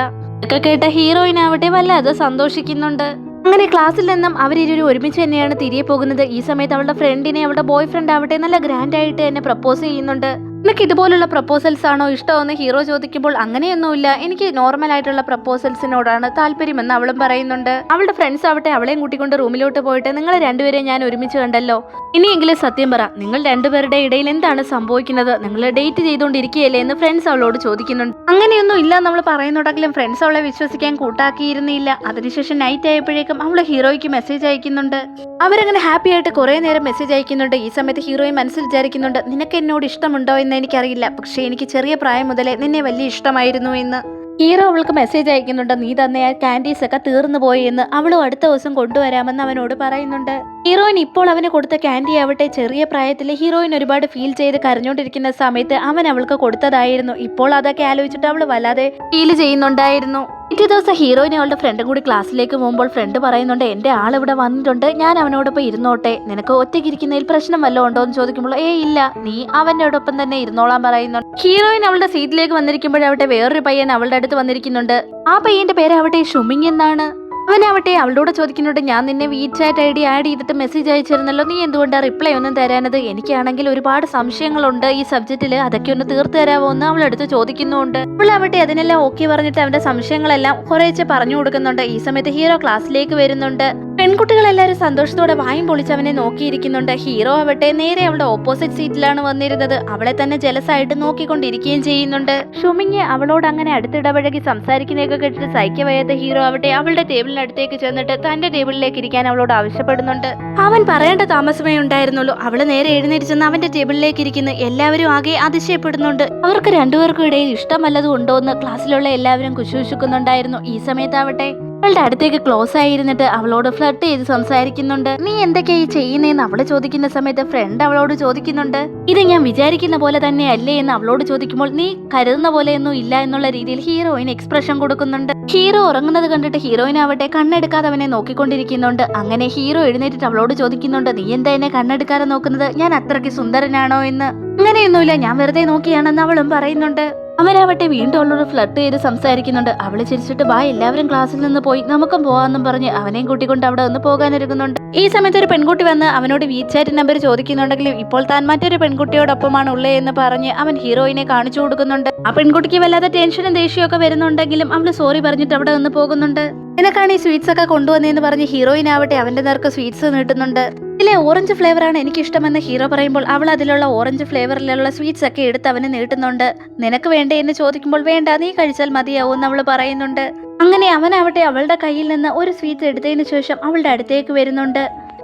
ഒക്കെ കേട്ട ഹീറോയിൻ ആവട്ടെ വല്ലാതെ സന്തോഷിക്കുന്നുണ്ട്. അങ്ങനെ ക്ലാസ്സിൽ നിന്നും അവരിരുവരും ഒരുമിച്ച് തന്നെയാണ് തിരികെ പോകുന്നത്. ഈ സമയത്ത് അവളുടെ ഫ്രണ്ടിനെ അവളുടെ ബോയ് ഫ്രണ്ട് ആവട്ടെ നല്ല ഗ്രാൻഡ് ആയിട്ട് തന്നെ പ്രപ്പോസ് ചെയ്യുന്നുണ്ട്. നിനക്ക് ഇതുപോലുള്ള പ്രപ്പോസൽസ് ആണോ ഇഷ്ടമെന്ന് ഹീറോ ചോദിക്കുമ്പോൾ അങ്ങനെയൊന്നുമില്ല, എനിക്ക് നോർമൽ ആയിട്ടുള്ള പ്രപ്പോസൽസിനോടാണ് താല്പര്യമെന്ന് അവളും പറയുന്നുണ്ട്. അവളുടെ ഫ്രണ്ട്സ് ആവട്ടെ അവളെയും കൂട്ടിക്കൊണ്ട് റൂമിലോട്ട് പോയിട്ട് നിങ്ങൾ രണ്ടുപേരെയും ഞാൻ ഒരുമിച്ച് കണ്ടല്ലോ, ഇനിയെങ്കിലും സത്യം പറ, നിങ്ങൾ രണ്ടുപേരുടെ ഇടയിൽ എന്താണ് സംഭവിക്കുന്നത്, നിങ്ങൾ ഡേറ്റ് ചെയ്തുകൊണ്ടിരിക്കുകയല്ലേ എന്ന് ഫ്രണ്ട്സ് അവളോട് ചോദിക്കുന്നുണ്ട്. അങ്ങനെയൊന്നും ഇല്ല നമ്മൾ പറയുന്നുണ്ടെങ്കിലും ഫ്രണ്ട്സ് അവളെ വിശ്വസിക്കാൻ കൂട്ടാക്കിയിരുന്നില്ല. അതിനുശേഷം നൈറ്റ് ആയപ്പോഴേക്കും അവള് ഹീറോയ്ക്ക് മെസ്സേജ് അയക്കുന്നുണ്ട്. അവരങ്ങനെ ഹാപ്പി ആയിട്ട് കുറെ നേരം മെസ്സേജ് അയക്കുന്നുണ്ട്. ഈ സമയത്ത് ഹീറോയും മനസ്സിൽ വിചാരിക്കുന്നുണ്ട് നിനക്ക് എന്നോട് ഇഷ്ടമുണ്ടോ എന്ന് എനിക്കറിയില്ല, പക്ഷെ എനിക്ക് ചെറിയ പ്രായം മുതലേ നിന്നെ വലിയ ഇഷ്ടമായിരുന്നു എന്ന്. ഹീറോ അവൾക്ക് മെസ്സേജ് അയക്കുന്നുണ്ട് നീ തന്നെ ആ കാൻഡീസ് ഒക്കെ തീർന്നു പോയി എന്ന്. അവളും അടുത്ത ദിവസം കൊണ്ടുവരാമെന്ന് അവനോട് പറയുന്നുണ്ട്. ഹീറോയിൻ ഇപ്പോൾ അവന് കൊടുത്ത കാൻഡി ആവട്ടെ ചെറിയ പ്രായത്തിൽ ഹീറോയിൻ ഒരുപാട് ഫീൽ ചെയ്ത് കരഞ്ഞോണ്ടിരിക്കുന്ന സമയത്ത് അവൻ അവൾക്ക് കൊടുത്തതായിരുന്നു. ഇപ്പോൾ അതൊക്കെ ആലോചിച്ചിട്ട് അവൾ വല്ലാതെ ഫീൽ ചെയ്യുന്നുണ്ടായിരുന്നു. പിറ്റേ ദിവസം ഹീറോയിൻ അവളുടെ ഫ്രണ്ടും കൂടി ക്ലാസ്സിലേക്ക് പോകുമ്പോൾ ഫ്രണ്ട് പറയുന്നുണ്ട് എന്റെ ആളിവിടെ വന്നിട്ടുണ്ട്, ഞാൻ അവനോടൊപ്പം ഇരുന്നോട്ടെ, നിനക്ക് ഒറ്റയ്ക്ക് ഇരിക്കുന്നതിൽ പ്രശ്നം വല്ലതും ഉണ്ടോ എന്ന് ചോദിക്കുമ്പോൾ ഇല്ല, നീ അവനോടൊപ്പം തന്നെ ഇരുന്നോളാൻ പറയുന്നുണ്ട്. ഹീറോയിൻ അവളുടെ സീറ്റിലേക്ക് വന്നിരിക്കുമ്പോഴാവട്ടെ വേറൊരു പയ്യൻ അവളുടെ അടുത്ത് വന്നിരിക്കുന്നുണ്ട്. ആ പയ്യന്റെ പേരാവട്ടെ ഷുമിങ് എന്നാണ്. അവനാവട്ടെ അവളോട് ചോദിക്കുന്നുണ്ട് ഞാൻ നിന്നെ വീചാറ്റ് ഐ ഡി ആഡ് ചെയ്തിട്ട് മെസ്സേജ് അയച്ചിരുന്നല്ലോ, നീ എന്തുകൊണ്ടാ റിപ്ലൈ ഒന്നും തരാനത്? എനിക്കാണെങ്കിൽ ഒരുപാട് സംശയങ്ങളുണ്ട് ഈ സബ്ജക്റ്റില്, അതൊക്കെ ഒന്ന് തീർത്തു തരാമോ എന്ന് അവളെടുത്ത് ചോദിക്കുന്നുണ്ട്. അവളാവട്ടെ അതിനെല്ലാം ഓക്കെ പറഞ്ഞിട്ട് അവന്റെ സംശയങ്ങളെല്ലാം കുറേശ്ശെ പറഞ്ഞു കൊടുക്കുന്നുണ്ട്. ഈ സമയത്ത് ഹീറോ ക്ലാസ്സിലേക്ക് വരുന്നുണ്ട്. പെൺകുട്ടികളെല്ലാരും സന്തോഷത്തോടെ വായും പൊളിച്ച് അവനെ നോക്കിയിരിക്കുന്നുണ്ട്. ഹീറോ ആവട്ടെ നേരെ അവളുടെ ഓപ്പോസിറ്റ് സീറ്റിലാണ് വന്നിരുന്നത്. അവളെ തന്നെ ജലസായിട്ട് നോക്കിക്കൊണ്ടിരിക്കുകയും ചെയ്യുന്നുണ്ട്. ഷുമിങ് അവളോട് അങ്ങനെ അടുത്തിടപഴകി സംസാരിക്കുന്നതൊക്കെ കേട്ടിട്ട് സഹിക്ക വയ്യാത്ത ഹീറോ ആവട്ടെ അവളുടെ ടേബിളിനടുത്തേക്ക് ചെന്നിട്ട് തന്റെ ടേബിളിലേക്ക് ഇരിക്കാൻ അവളോട് ആവശ്യപ്പെടുന്നുണ്ട്. അവൻ പറയേണ്ട താമസമേ ഉണ്ടായിരുന്നുള്ളൂ. അവള് നേരെ എഴുന്നേറ്റ് ചെന്ന് അവന്റെ ടേബിളിലേക്ക് ഇരിക്കുന്നു. എല്ലാവരും ആകെ അതിശയപ്പെടുന്നുണ്ട്. അവർക്ക് രണ്ടുപേർക്കും ഇടയിൽ ഇഷ്ടമല്ലതും ഉണ്ടോ എന്ന് ക്ലാസ്സിലുള്ള എല്ലാവരും കുശുകുശുക്കുന്നുണ്ടായിരുന്നു. ഈ സമയത്താവട്ടെ അവളുടെ അടുത്തേക്ക് ക്ലോസ് ആയിരുന്നിട്ട് അവളോട് ഫ്ലർട്ട് ചെയ്ത് സംസാരിക്കുന്നുണ്ട്. നീ എന്തൊക്കെയായി ചെയ്യുന്നതെന്ന് അവള് ചോദിക്കുന്ന സമയത്ത് ഫ്രണ്ട് അവളോട് ചോദിക്കുന്നുണ്ട്, ഇത് ഞാൻ വിചാരിക്കുന്ന പോലെ തന്നെ അല്ലേ എന്ന് അവളോട് ചോദിക്കുമ്പോൾ നീ കരുതുന്ന പോലെയൊന്നും ഇല്ല എന്നുള്ള രീതിയിൽ ഹീറോയിൻ എക്സ്പ്രഷൻ കൊടുക്കുന്നുണ്ട്. ഹീറോ ഉറങ്ങുന്നത് കണ്ടിട്ട് ഹീറോയിൻ ആവട്ടെ കണ്ണെടുക്കാതെ അവനെ നോക്കിക്കൊണ്ടിരിക്കുന്നുണ്ട്. അങ്ങനെ ഹീറോ എഴുന്നേറ്റിട്ട് അവളോട് ചോദിക്കുന്നുണ്ട്, നീ എന്താ എന്നെ കണ്ണെടുക്കാതെ നോക്കുന്നത്? ഞാൻ അത്രയ്ക്ക് സുന്ദരനാണോ എന്ന്. അങ്ങനെയൊന്നുമില്ല, ഞാൻ വെറുതെ നോക്കിയാണെന്ന് അവളും പറയുന്നുണ്ട്. അവനാവട്ടെ വീണ്ടും അവളോട് ഫ്ലർട്ട് ചെയ്ത് സംസാരിക്കുന്നുണ്ട്. അവള് ചിരിച്ചിട്ട് വാ എല്ലാവരും ക്ലാസ്സിൽ നിന്ന് പോയി നമുക്കും പോവാന്നും പറഞ്ഞ് അവനെയും കൂട്ടിക്കൊണ്ട് അവിടെ ഒന്ന് പോകാനൊരുങ്ങുന്നുണ്ട്. ഈ സമയത്ത് ഒരു പെൺകുട്ടി വന്ന് അവനോട് വീചാറ്റ് നമ്പർ ചോദിക്കുന്നുണ്ടെങ്കിലും ഇപ്പോൾ താൻ മറ്റൊരു പെൺകുട്ടിയോടൊപ്പമാണ് ഉള്ളത് എന്ന് പറഞ്ഞ് അവൻ ഹീറോയിനെ കാണിച്ചു കൊടുക്കുന്നുണ്ട്. ആ പെൺകുട്ടിക്ക് വല്ലാതെ ടെൻഷനും ദേഷ്യവും ഒക്കെ വരുന്നുണ്ടെങ്കിലും അവള് സോറി പറഞ്ഞിട്ട് അവിടെ നിന്ന് പോകുന്നുണ്ട്. നിനക്കാണ് ഈ സ്വീറ്റ്സ് ഒക്കെ കൊണ്ടുവന്നതെന്ന് പറഞ്ഞ് ഹീറോയിൻ ആവട്ടെ അവന്റെ നേർക്ക് സ്വീറ്റ്സ് നീട്ടുന്നുണ്ട്. ഇതിലെ ഓറഞ്ച് ഫ്ലേവർ ആണ് എനിക്ക് ഇഷ്ടമെന്ന് ഹീറോ പറയുമ്പോൾ അവൾ അതിലുള്ള ഓറഞ്ച് ഫ്ലേവറിലുള്ള സ്വീറ്റ്സ് ഒക്കെ എടുത്ത് അവന് നീട്ടുന്നുണ്ട്. നിനക്ക് വേണ്ടേ എന്ന് ചോദിക്കുമ്പോൾ വേണ്ട, നീ കഴിച്ചാൽ മതിയാവും എന്ന് അവള് പറയുന്നുണ്ട്. അങ്ങനെ അവനാവട്ടെ അവളുടെ കയ്യിൽ നിന്ന് ഒരു സ്വീറ്റ്സ് എടുത്തതിന് ശേഷം അവളുടെ അടുത്തേക്ക് വരുന്നുണ്ട്.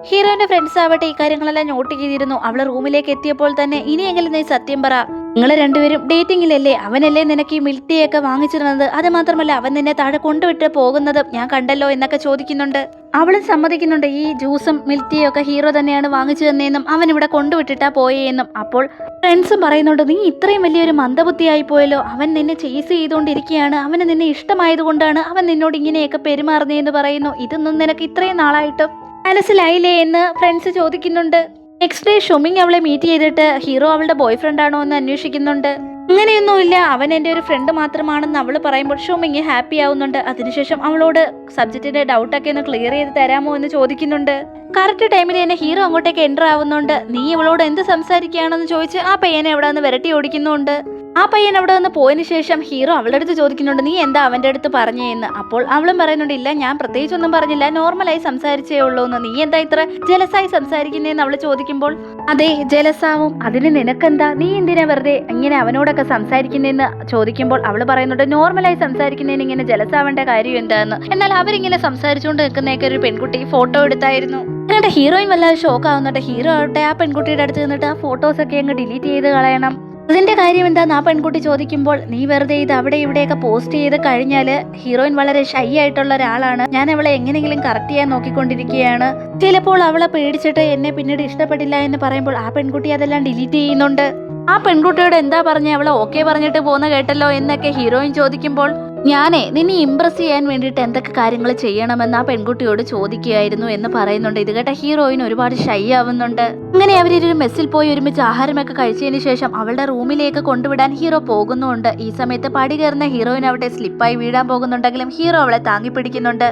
ഹീറോന്റെ ഫ്രണ്ട്സ് ആവട്ടെ ഈ കാര്യങ്ങളെല്ലാം നോട്ട് ചെയ്തിരുന്നു. അവള് റൂമിലേക്ക് എത്തിയപ്പോൾ തന്നെ ഇനിയെങ്കിലും നീ സത്യം പറ, നിങ്ങൾ രണ്ടുപേരും ഡേറ്റിംഗിലല്ലേ? അവനല്ലേ നിനക്ക് ഈ മിൽക്ക് ടീ ഒക്കെ വാങ്ങിച്ചിരുന്നത്? അത് മാത്രമല്ല അവൻ നിന്നെ താഴെ കൊണ്ടുവിട്ട് പോകുന്നതും ഞാൻ കണ്ടല്ലോ എന്നൊക്കെ ചോദിക്കുന്നുണ്ട്. അവളും സമ്മതിക്കുന്നുണ്ട്, ഈ ജ്യൂസും മിൽക്ക് ടീയും ഒക്കെ ഹീറോ തന്നെയാണ് വാങ്ങിച്ചു തന്നെയെന്നും അവൻ ഇവിടെ കൊണ്ടുവിട്ടിട്ടാ പോയെന്നും. അപ്പോൾ ഫ്രണ്ട്സും പറയുന്നുണ്ട്, നീ ഇത്രയും വലിയൊരു മന്ദബുദ്ധിയായി പോയല്ലോ. അവൻ നിന്നെ ചേസ് ചെയ്തുകൊണ്ടിരിക്കുകയാണ്. അവന് നിന്നെ ഇഷ്ടമായതുകൊണ്ടാണ് അവൻ നിന്നോട് ഇങ്ങനെയൊക്കെ പെരുമാറുന്നതെന്ന് പറയുന്നു. ഇതൊന്നും നിനക്ക് ഇത്രയും നാളായിട്ടും മനസ്സിലായില്ലേ എന്ന് ഫ്രണ്ട്സ് ചോദിക്കുന്നുണ്ട്. നെക്സ്റ്റ് ഡേ ഷുമിങ് അവളെ മീറ്റ് ചെയ്തിട്ട് ഹീറോ അവളുടെ ബോയ് ഫ്രണ്ട് ആണോ എന്ന് അന്വേഷിക്കുന്നുണ്ട്. അങ്ങനെയൊന്നുമില്ല, അവൻ എൻ്റെ ഒരു ഫ്രണ്ട് മാത്രമാണെന്ന് അവൾ പറയുമ്പോൾ ഷുമിങ് ഹാപ്പി ആവുന്നുണ്ട്. അതിനുശേഷം അവളോട് സബ്ജക്റ്റിന്റെ ഡൗട്ടൊക്കെ ഒന്ന് ക്ലിയർ ചെയ്ത് തരാമോ എന്ന് ചോദിക്കുന്നുണ്ട്. കറക്റ്റ് ടൈമിൽ തന്നെ ഹീറോ അങ്ങോട്ടേക്ക് എൻ്റർ ആവുന്നുണ്ട്. നീ ഇവളോട് എന്ത് സംസാരിക്കുകയാണെന്ന് ചോദിച്ച് ആ പയ്യനെ അവിടെ നിന്ന് വിരട്ടി ഓടിക്കുന്നുണ്ട്. ആ പയ്യൻ അവിടെ നിന്ന് പോയതിനു ശേഷം ഹീറോ അവളുടെ അടുത്ത് ചോദിക്കുന്നുണ്ട്, നീ എന്താ അവന്റെ അടുത്ത് പറഞ്ഞേന്ന്. അപ്പോൾ അവളും പറയുന്നുണ്ട്, ഇല്ല ഞാൻ പ്രത്യേകിച്ചൊന്നും പറഞ്ഞില്ല, നോർമലായി സംസാരിച്ചേ ഉള്ളൂ എന്ന്. നീ എന്താ ഇത്ര ജലസായി സംസാരിക്കുന്നേന്ന് അവള് ചോദിക്കുമ്പോൾ അതെ ജലസാവും, അതിന് നിനക്കെന്താ, നീ എന്തിനാ വെറുതെ ഇങ്ങനെ അവനോടൊക്കെ സംസാരിക്കുന്നതെന്ന് ചോദിക്കുമ്പോൾ അവള് പറയുന്നുണ്ട്, നോർമലായി സംസാരിക്കുന്നതിന് ഇങ്ങനെ ജലസാവേണ്ട കാര്യം എന്താന്ന്. എന്നാൽ അവരിങ്ങനെ സംസാരിച്ചുകൊണ്ട് നിൽക്കുന്നേക്ക് ഒരു പെൺകുട്ടി ഫോട്ടോ എടുത്തായിരുന്നു. എന്നിട്ട് ഹീറോയിൻ വല്ലാതെ ഷോക്ക് ആവുന്നുണ്ട്. ഹീറോ ആവട്ടെ ആ പെൺകുട്ടിയുടെ അടുത്ത് നിന്നിട്ട് ആ ഫോട്ടോസ് ഒക്കെ അങ്ങ് ഡിലീറ്റ് ചെയ്ത് കളയണം. അതിന്റെ കാര്യം എന്താന്ന് ആ പെൺകുട്ടി ചോദിക്കുമ്പോൾ നീ വെറുതെ ഇത് അവിടെ ഇവിടെയൊക്കെ പോസ്റ്റ് ചെയ്ത് കഴിഞ്ഞാല് ഹീറോയിൻ വളരെ ഷൈ ആയിട്ടുള്ള ഒരാളാണ്, ഞാൻ അവളെ എങ്ങനെയെങ്കിലും കറക്റ്റ് ചെയ്യാൻ നോക്കിക്കൊണ്ടിരിക്കുകയാണ്. ചിലപ്പോൾ അവളെ പേടിച്ചിട്ട് എന്നെ പിന്നീട് ഇഷ്ടപ്പെട്ടില്ല എന്ന് പറയുമ്പോൾ ആ പെൺകുട്ടി അതെല്ലാം ഡിലീറ്റ് ചെയ്യുന്നുണ്ട്. ആ പെൺകുട്ടിയോട് എന്താ പറഞ്ഞ അവളെ ഓക്കെ പറഞ്ഞിട്ട് പോന്ന കേട്ടല്ലോ എന്നൊക്കെ ഹീറോയിൻ ചോദിക്കുമ്പോൾ ഞാനേ നിന്നെ ഇംപ്രസ് ചെയ്യാൻ വേണ്ടിയിട്ട് എന്തൊക്കെ കാര്യങ്ങൾ ചെയ്യണമെന്ന് ആ പെൺകുട്ടിയോട് ചോദിക്കുകയായിരുന്നു എന്ന് പറയുന്നുണ്ട്. ഇത് കേട്ട ഹീറോയിൻ ഒരുപാട് ഷൈ ആവുന്നുണ്ട്. അങ്ങനെ അവരൊരു മെസ്സിൽ പോയി ഒരുമിച്ച് ആഹാരമൊക്കെ കഴിച്ചതിന് ശേഷം അവളുടെ റൂമിലേക്ക് കൊണ്ടുവിടാൻ ഹീറോ പോകുന്നുണ്ട്. ഈ സമയത്ത് പടി കയറുന്ന ഹീറോയിൻ അവിടെ സ്ലിപ്പായി വീഴാൻ പോകുന്നുണ്ടെങ്കിലും ഹീറോ അവളെ താങ്ങി പിടിക്കുന്നുണ്ട്.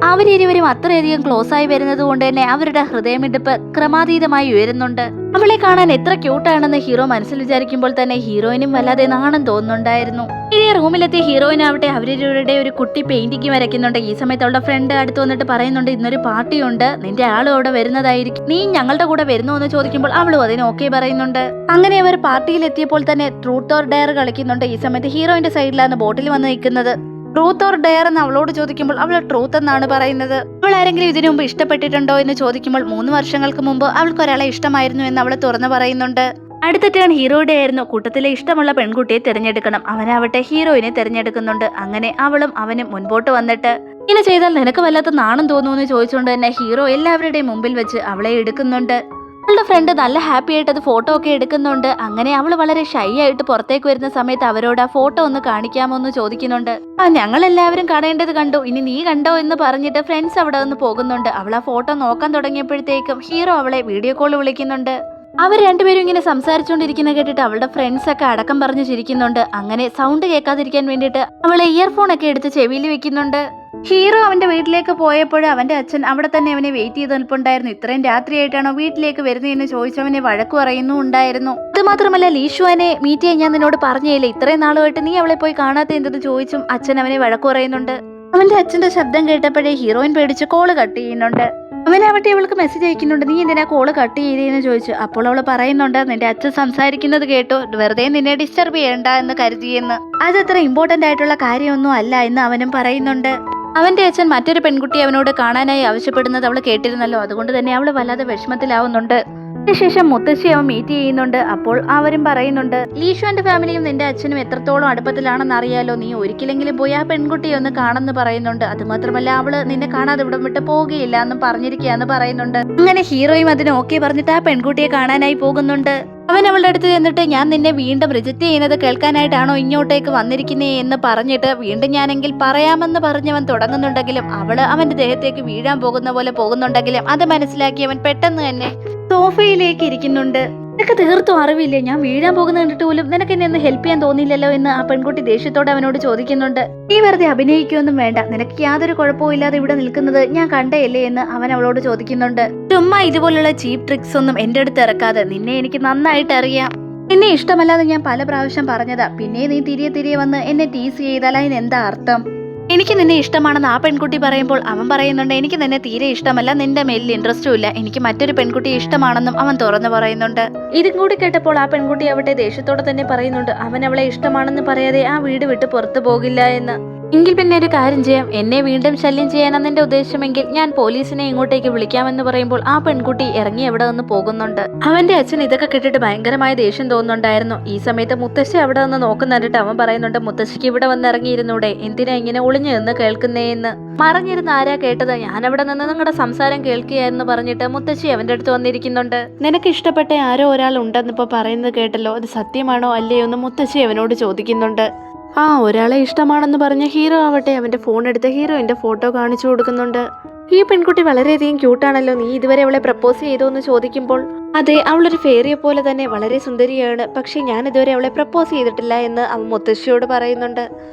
അവരിരുവരും അത്രയധികം ക്ലോസ് ആയി വരുന്നത് കൊണ്ട് തന്നെ അവരുടെ ഹൃദയമിടിപ്പ് ക്രമാതീതമായി ഉയരുന്നുണ്ട്. അവളെ കാണാൻ എത്ര ക്യൂട്ടാണെന്ന് ഹീറോ മനസ്സിൽ വിചാരിക്കുമ്പോൾ തന്നെ ഹീറോയിനും വല്ലാതെ നാണം തോന്നുന്നുണ്ടായിരുന്നു. ഈ റൂമിലെത്തിയ ഹീറോയിൻ ആവട്ടെ അവരുടെ ഒരു കുട്ടി പെയിന്റിങ് വരയ്ക്കുന്നുണ്ട്. ഈ സമയത്ത് അവളുടെ ഫ്രണ്ട് അടുത്ത് വന്നിട്ട് പറയുന്നുണ്ട്, ഇന്നൊരു പാർട്ടിയുണ്ട്, നിന്റെ ആളും അവിടെ വരുന്നതായിരിക്കും, നീ ഞങ്ങളുടെ കൂടെ വരുന്നു എന്ന് ചോദിക്കുമ്പോൾ അവളും അതിന് ഓക്കെ പറയുന്നുണ്ട്. അങ്ങനെ അവർ പാർട്ടിയിൽ എത്തിയപ്പോൾ തന്നെ ട്രൂത്ത് ഓർ ഡെയർ കളിക്കുന്നുണ്ട്. ഈ സമയത്ത് ഹീറോയിന്റെ സൈഡിലാണ് ബോട്ടിൽ വന്ന് നിൽക്കുന്നത്. ട്രൂത്ത് ഓർ ഡെയർ എന്ന് അവളോട് ചോദിക്കുമ്പോൾ അവൾ ട്രൂത്ത് എന്നാണ് പറയുന്നത്. അവൾ ആരെങ്കിലും ഇതിനു മുമ്പ് ഇഷ്ടപ്പെട്ടിട്ടുണ്ടോ എന്ന് ചോദിക്കുമ്പോൾ 3 വർഷങ്ങൾക്ക് മുമ്പ് അവൾക്ക് ഒരാളെ ഇഷ്ടമായിരുന്നു എന്ന് അവൾ തുറന്നു പറയുന്നുണ്ട്. അടുത്ത ടേൺ ഹീറോയുടെ ആയിരുന്നു. കൂട്ടത്തിലെ ഇഷ്ടമുള്ള പെൺകുട്ടിയെ തിരഞ്ഞെടുക്കണം. അവനാവട്ടെ ഹീറോയിനെ തിരഞ്ഞെടുക്കുന്നുണ്ട്. അങ്ങനെ അവളും അവനും മുൻപോട്ട് വന്നിട്ട് ഇങ്ങനെ ചെയ്താൽ നിനക്ക് വല്ലാത്ത നാണം തോന്നുമെന്ന് ചോദിച്ചുകൊണ്ട് തന്നെ ഹീറോ എല്ലാവരുടെയും മുമ്പിൽ വെച്ച് അവളെ എടുക്കുന്നുണ്ട്. അവളുടെ ഫ്രണ്ട് നല്ല ഹാപ്പി ആയിട്ട് അത് ഫോട്ടോ ഒക്കെ എടുക്കുന്നുണ്ട്. അങ്ങനെ അവൾ വളരെ ഷൈ ആയിട്ട് പുറത്തേക്ക് വരുന്ന സമയത്ത് അവരോട് ആ ഫോട്ടോ ഒന്ന് കാണിക്കാമോ എന്ന് ചോദിക്കുന്നുണ്ട്. ഞങ്ങൾ എല്ലാവരും കാണേണ്ടത് കണ്ടു, ഇനി നീ കണ്ടോ എന്ന് പറഞ്ഞിട്ട് ഫ്രണ്ട്സ് അവിടെ നിന്ന് പോകുന്നുണ്ട്. അവൾ ആ ഫോട്ടോ നോക്കാൻ തുടങ്ങിയപ്പോഴത്തേക്കും ഹീറോ അവളെ വീഡിയോ കോൾ വിളിക്കുന്നുണ്ട്. അവർ രണ്ടുപേരും ഇങ്ങനെ സംസാരിച്ചുകൊണ്ടിരിക്കുന്ന കേട്ടിട്ട് അവളുടെ ഫ്രണ്ട്സ് ഒക്കെ അടക്കം പറഞ്ഞു ചിരിക്കുന്നുണ്ട്. അങ്ങനെ സൗണ്ട് കേൾക്കാതിരിക്കാൻ വേണ്ടിയിട്ട് അവളെ ഇയർഫോൺ ഒക്കെ എടുത്ത് ചെവിയിൽ വെക്കുന്നുണ്ട്. ഹീറോ അവന്റെ വീട്ടിലേക്ക് പോയപ്പോൾ അവന്റെ അച്ഛൻ അവിടെ തന്നെ അവനെ വെയിറ്റ് ചെയ്ത് നിൽപ്പുണ്ടായിരുന്നു. ഇത്രയും രാത്രിയായിട്ടാണോ വീട്ടിലേക്ക് വരുന്നതെന്ന് ചോദിച്ചവനെ വഴക്കു പറയുന്നുണ്ടായിരുന്നു. അത് മാത്രമല്ല ലീഷുവിനെ മീറ്റ് ചെയ്യാൻ ഞാൻ നിന്നോട് പറഞ്ഞില്ലേ, ഇത്രയും നാളുമായിട്ട് നീ അവളെ പോയി കാണാത്ത എന്തെന്ന് ചോദിച്ചും അച്ഛൻ അവനെ വഴക്കു പറയുന്നുണ്ട്. അവന്റെ അച്ഛന്റെ ശബ്ദം കേട്ടപ്പോഴേ ഹീറോയിൻ പേടിച്ച് കോള് കട്ട് ചെയ്യുന്നുണ്ട്. അവനാവട്ടെ അവൾക്ക് മെസ്സേജ് അയക്കുന്നുണ്ട്, നീ എന്തിനാ കോള് കട്ട് ചെയ്തേന്ന് ചോദിച്ചു. അപ്പോൾ അവള് പറയുന്നുണ്ട്, നിന്റെ അച്ഛൻ സംസാരിക്കുന്നത് കേട്ടു, വെറുതെ നിന്നെ ഡിസ്റ്റർബ് ചെയ്യണ്ട എന്ന് കരുതിയെന്ന്. അതത്ര ഇമ്പോർട്ടന്റ് ആയിട്ടുള്ള കാര്യമൊന്നും അല്ല എന്ന് അവനും പറയുന്നുണ്ട്. അവന്റെ അച്ഛൻ മറ്റൊരു പെൺകുട്ടി അവനോട് കാണാനായി ആവശ്യപ്പെടുന്നത് അവൾ കേട്ടിരുന്നല്ലോ, അതുകൊണ്ട് തന്നെ അവൾ വല്ലാതെ വിഷമത്തിലാവുന്നുണ്ട്. അതിനുശേഷം മുത്തശ്ശി അവൻ മീറ്റ് ചെയ്യുന്നുണ്ട്. അപ്പോൾ അവരും പറയുന്നുണ്ട്, ലീഷുവിന്റെ ഫാമിലിയും നിന്റെ അച്ഛനും എത്രത്തോളം അടുപ്പത്തിലാണെന്ന് അറിയാലോ, നീ ഒരിക്കലെങ്കിലും പോയി ആ പെൺകുട്ടിയെ ഒന്ന് കാണുന്നു പറയുന്നുണ്ട്. അതുമാത്രമല്ല അവള് നിന്നെ കാണാതെ ഇവിടം വിട്ട് പോവുകയില്ല എന്നും പറഞ്ഞിരിക്കുകയെന്ന് പറയുന്നുണ്ട്. അങ്ങനെ ഹീറോയും അതിന് ഓക്കെ പറഞ്ഞിട്ട് ആ പെൺകുട്ടിയെ കാണാനായി പോകുന്നുണ്ട്. അവൻ അവളുടെ അടുത്ത് ചെന്നിട്ട്, ഞാൻ നിന്നെ വീണ്ടും റിജക്റ്റ് ചെയ്യുന്നത് കേൾക്കാനായിട്ടാണോ ഇങ്ങോട്ടേക്ക് വന്നിരിക്കുന്നേ എന്ന് പറഞ്ഞിട്ട് വീണ്ടും ഞാനെങ്കിൽ പറയാമെന്ന് പറഞ്ഞവൻ തുടങ്ങുന്നുണ്ടെങ്കിലും അവള് അവന്റെ ദേഹത്തേക്ക് വീഴാൻ പോകുന്ന പോലെ പോകുന്നുണ്ടെങ്കിലും അത് മനസ്സിലാക്കി അവൻ പെട്ടെന്ന് തന്നെ സോഫയിലേക്ക് ഇരിക്കുന്നുണ്ട്. നിനക്ക് തീർത്തും അറിവില്ലേ, ഞാൻ വീഴാൻ പോകുന്ന കണ്ടിട്ട് പോലും നിനക്ക് എന്നെ ഒന്ന് ഹെൽപ്പ് ചെയ്യാൻ തോന്നിയില്ലല്ലോ എന്ന് ആ പെൺകുട്ടി ദേഷ്യത്തോടെ അവനോട് ചോദിക്കുന്നുണ്ട്. നീ വെറുതെ അഭിനയിക്കൊന്നും വേണ്ട, നിനക്ക് യാതൊരു കുഴപ്പവും ഇല്ലാതെ ഇവിടെ നിൽക്കുന്നത് ഞാൻ കണ്ടേയല്ലേ എന്ന് അവൻ അവളോട് ചോദിക്കുന്നുണ്ട്. ചുമ്മാ ഇതുപോലുള്ള ചീപ്പ് ട്രിക്സ് ഒന്നും എന്റെ അടുത്ത് ഇറക്കാതെ, നിന്നെ എനിക്ക് നന്നായിട്ട് അറിയാം. നിന്നെ ഇഷ്ടമല്ലാതെ ഞാൻ പല പ്രാവശ്യം പറഞ്ഞതാ, പിന്നെ നീ തിരികെ വന്ന് എന്നെ ടീസ് ചെയ്താൽ അതിന് എന്താ അർത്ഥം? എനിക്ക് നിന്നെ ഇഷ്ടമാണെന്ന് ആ പെൺകുട്ടി പറയുമ്പോൾ അവൻ പറയുന്നുണ്ട്, എനിക്ക് നിന്നെ തീരെ ഇഷ്ടമല്ല, നിന്റെ മേലിൽ ഇൻട്രസ്റ്റും ഇല്ല, എനിക്ക് മറ്റൊരു പെൺകുട്ടിയെ ഇഷ്ടമാണെന്നും അവൻ തുറന്നു പറയുന്നുണ്ട്. ഇതും കൂടി കേട്ടപ്പോൾ ആ പെൺകുട്ടി അവിടെ ദേഷ്യത്തോടെ തന്നെ പറയുന്നുണ്ട്, അവൻ അവളെ ഇഷ്ടമാണെന്ന് പറയാതെ ആ വീട് വിട്ട് പുറത്തു പോകില്ല എന്ന്. എങ്കിൽ പിന്നെ ഒരു കാര്യം ചെയ്യാം, എന്നെ വീണ്ടും ശല്യം ചെയ്യാനാണ് നിന്റെ ഉദ്ദേശമെങ്കിൽ ഞാൻ പോലീസിനെ ഇങ്ങോട്ടേക്ക് വിളിക്കാമെന്ന് പറയുമ്പോൾ ആ പെൺകുട്ടി ഇറങ്ങി എവിടെ നിന്ന് പോകുന്നുണ്ട്. അവന്റെ അച്ഛൻ ഇതൊക്കെ കേട്ടിട്ട് ഭയങ്കരമായ ദേഷ്യം തോന്നുന്നുണ്ടായിരുന്നു. ഈ സമയത്ത് മുത്തശ്ശി അവിടെ നിന്ന് നോക്കുന്നിട്ട് അവൻ പറയുന്നുണ്ട്, മുത്തശ്ശിക്ക് ഇവിടെ വന്ന് ഇറങ്ങിയിരുന്നൂടെ, എന്തിനാ ഇങ്ങനെ ഒളിഞ്ഞു നിന്ന് കേൾക്കുന്നേന്ന്. മറിഞ്ഞിരുന്ന് ആരാ കേട്ടത്, ഞാനവിടെ നിന്ന് നിങ്ങളുടെ സംസാരം കേൾക്കുകയെന്ന് പറഞ്ഞിട്ട് മുത്തശ്ശി അവന്റെ അടുത്ത് വന്നിരിക്കുന്നുണ്ട്. നിനക്ക് ഇഷ്ടപ്പെട്ട ആരോ ഒരാൾ ഉണ്ടെന്നിപ്പോ പറയുന്നത് കേട്ടല്ലോ, അത് സത്യമാണോ അല്ലയോ എന്ന് മുത്തശ്ശി അവനോട് ചോദിക്കുന്നുണ്ട്. ഒരാളെ ഇഷ്ടമാണെന്ന് പറഞ്ഞ ഹീറോ ആവട്ടെ അവന്റെ ഫോൺ എടുത്ത് ഹീറോയിന്റെ ഫോട്ടോ കാണിച്ചു കൊടുക്കുന്നുണ്ട്. ഈ പെൺകുട്ടി വളരെയധികം ക്യൂട്ടാണല്ലോ, നീ ഇതുവരെ അവളെ പ്രപ്പോസ് ചെയ്തോ എന്ന് ചോദിക്കുമ്പോൾ, അതെ, അവളൊരു ഫേറിയെ പോലെ തന്നെ വളരെ സുന്ദരിയാണ്, പക്ഷെ ഞാൻ ഇതുവരെ അവളെ പ്രപ്പോസ് ചെയ്തിട്ടില്ല എന്ന് അവൻ മുത്തശ്ശിയോട് പറയുന്നുണ്ട്.